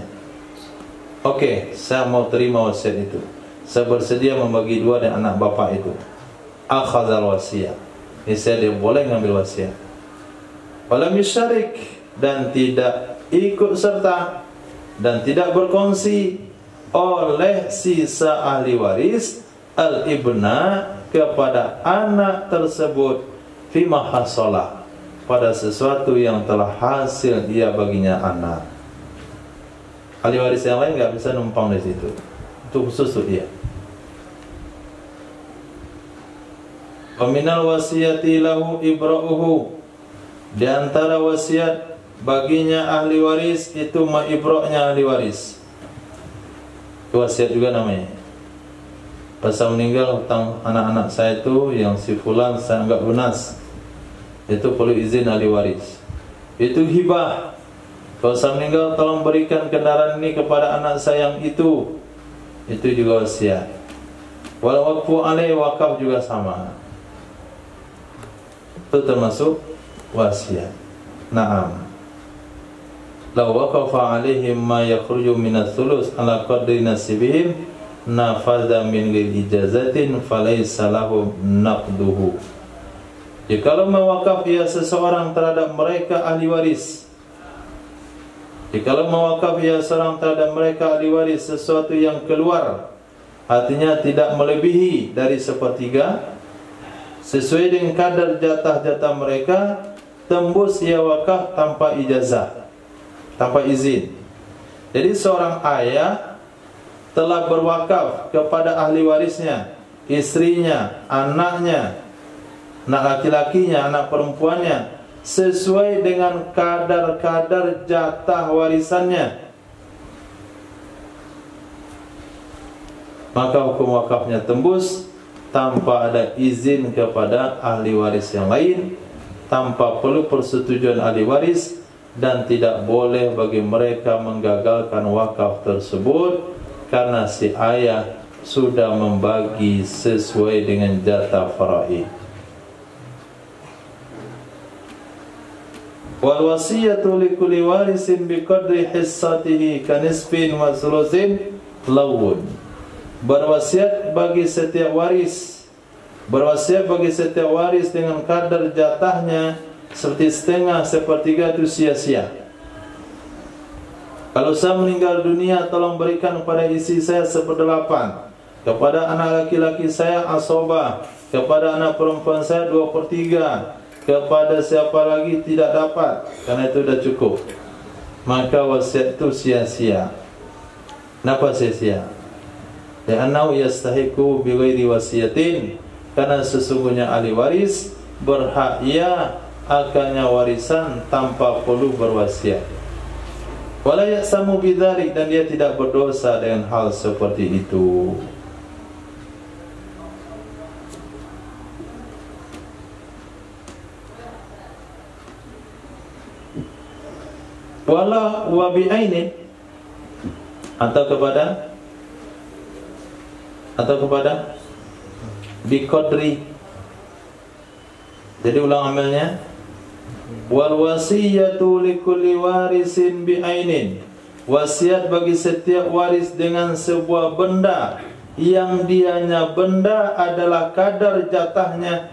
Oke, saya mau terima wasiat itu, saya bersedia membagi 2 dengan anak bapak itu. Akhadzal wasiyah, ini saya dia boleh ngambil wasiat. Walam yusyarik, dan tidak ikut serta dan tidak berkongsi oleh sisa ahli waris al-ibna kepada anak tersebut fima hasolah, pada sesuatu yang telah hasil dia baginya anak. Ahli waris yang lain nggak bisa numpang di situ, itu khusus untuk dia. Waminal wasiyati lahu ibra'uhu, di antara wasiat baginya ahli waris itu maibroknya ahli waris. Wasiat juga namanya. Pas saya meninggal, hutang anak-anak saya itu yang si fulan saya anggap lunas, itu perlu izin ahli waris. Itu hibah. Kalau saya meninggal, tolong berikan kendaraan ini kepada anak saya yang itu juga wasiat. Walau wakfu alaih, wakaf juga sama, itu termasuk wasiat. Naam. Law waqafa alaihim ma yakhruju minats thuluts ala qadri nasibihim nafadha min ghairi ijazatin falaysa lahu naqduhu. Jikalau mewakaf ia seseorang terhadap mereka ahli waris, jikalau mewakaf ia seorang terhadap mereka ahli waris sesuatu yang keluar, artinya tidak melebihi dari sepertiga, sesuai dengan kadar jatah-jatah mereka, tembus ia wakaf tanpa ijazah, tanpa izin. Jadi seorang ayah telah berwakaf kepada ahli warisnya, istrinya, anaknya, anak laki-lakinya, anak perempuannya, sesuai dengan kadar-kadar jatah warisannya, maka hukum wakafnya tembus tanpa ada izin kepada ahli waris yang lain, tanpa perlu persetujuan ahli waris, dan tidak boleh bagi mereka menggagalkan wakaf tersebut karena si ayah sudah membagi sesuai dengan jatah faraid. Wal wasiyatu likulli warisin biqadri hissatihi kanisfin wa sulusin lawun. Berwasiat bagi setiap waris, berwasiat bagi setiap waris dengan kadar jatahnya, seperti setengah, sepertiga itu sia-sia. Kalau saya meninggal dunia, tolong berikan kepada istri saya 1/8, kepada anak laki-laki saya asobah, kepada anak perempuan saya 2/3, kepada siapa lagi tidak dapat, karena itu sudah cukup. Maka wasiat itu sia-sia. Kenapa sia-sia? Li'annahu yastahiqu bighairi wasiyatin, karena sesungguhnya ahli waris berhak ia akannya warisan tanpa perlu berwasiat. Wala ya'samu bidzalik, dan dia tidak berdosa dengan hal seperti itu. Wala wa bi'ainin, atau kepada biqadri. Jadi ulang amalnya, wal wasiyatu likulli warisin bi'ainin, wasiat bagi setiap waris dengan sebuah benda yang dianya benda adalah kadar jatahnya.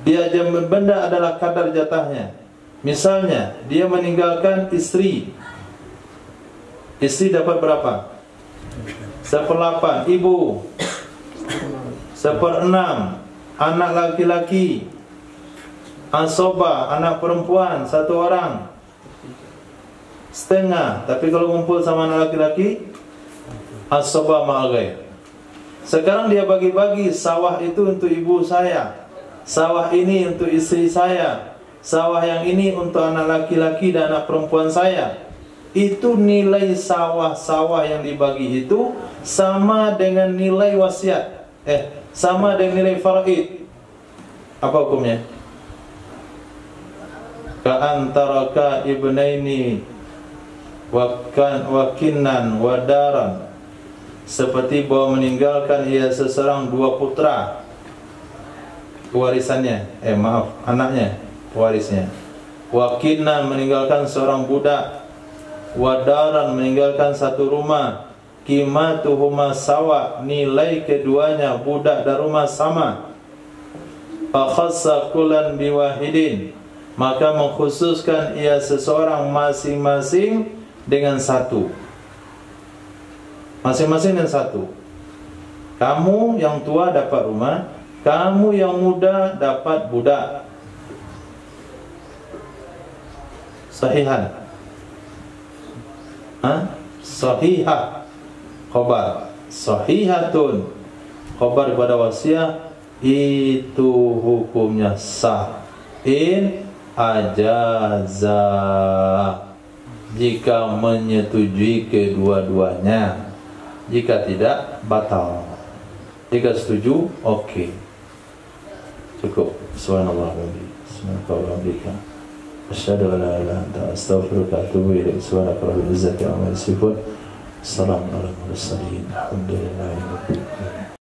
Dia benda adalah kadar jatahnya. Misalnya dia meninggalkan istri, istri dapat berapa? 1/8, ibu 1/6, anak laki-laki asobah, anak perempuan 1 orang, setengah. Tapi kalau kumpul sama anak laki-laki, asobah ma'aghair. Sekarang dia bagi-bagi, sawah itu untuk ibu saya, sawah ini untuk istri saya, sawah yang ini untuk anak laki-laki dan anak perempuan saya. Itu nilai sawah-sawah yang dibagi itu sama dengan nilai wasiat, sama dengan nilai faraid. Apa hukumnya? Ka'antaraka ibnaini wakinan wadaran, seperti bahwa meninggalkan ia seseorang 2 putra warisannya, anaknya warisnya. Wakinan meninggalkan seorang budak, wadaran meninggalkan 1 rumah, qimatuhuma sawa, nilai keduanya budak dan rumah sama. Fakhassa kullan biwahidin, maka mengkhususkan ia seseorang masing-masing dengan 1, masing-masing dengan 1. Kamu yang tua dapat rumah, kamu yang muda dapat budak. Sahihan, sahihah, khabar sahihatun, khabar pada wasiat itu hukumnya sah in ajaza, jika menyetujui kedua-duanya. Jika tidak, batal. Jika setuju, oke, cukup. Subhanallah wa bihamdihi, asyhadu an la ilaha illa anta, astaghfiruka wa atubu ilaik. Subhanaka rabbil izzati amma yasifun, salamun alal mursalin, alhamdulillahi rabbil alamin.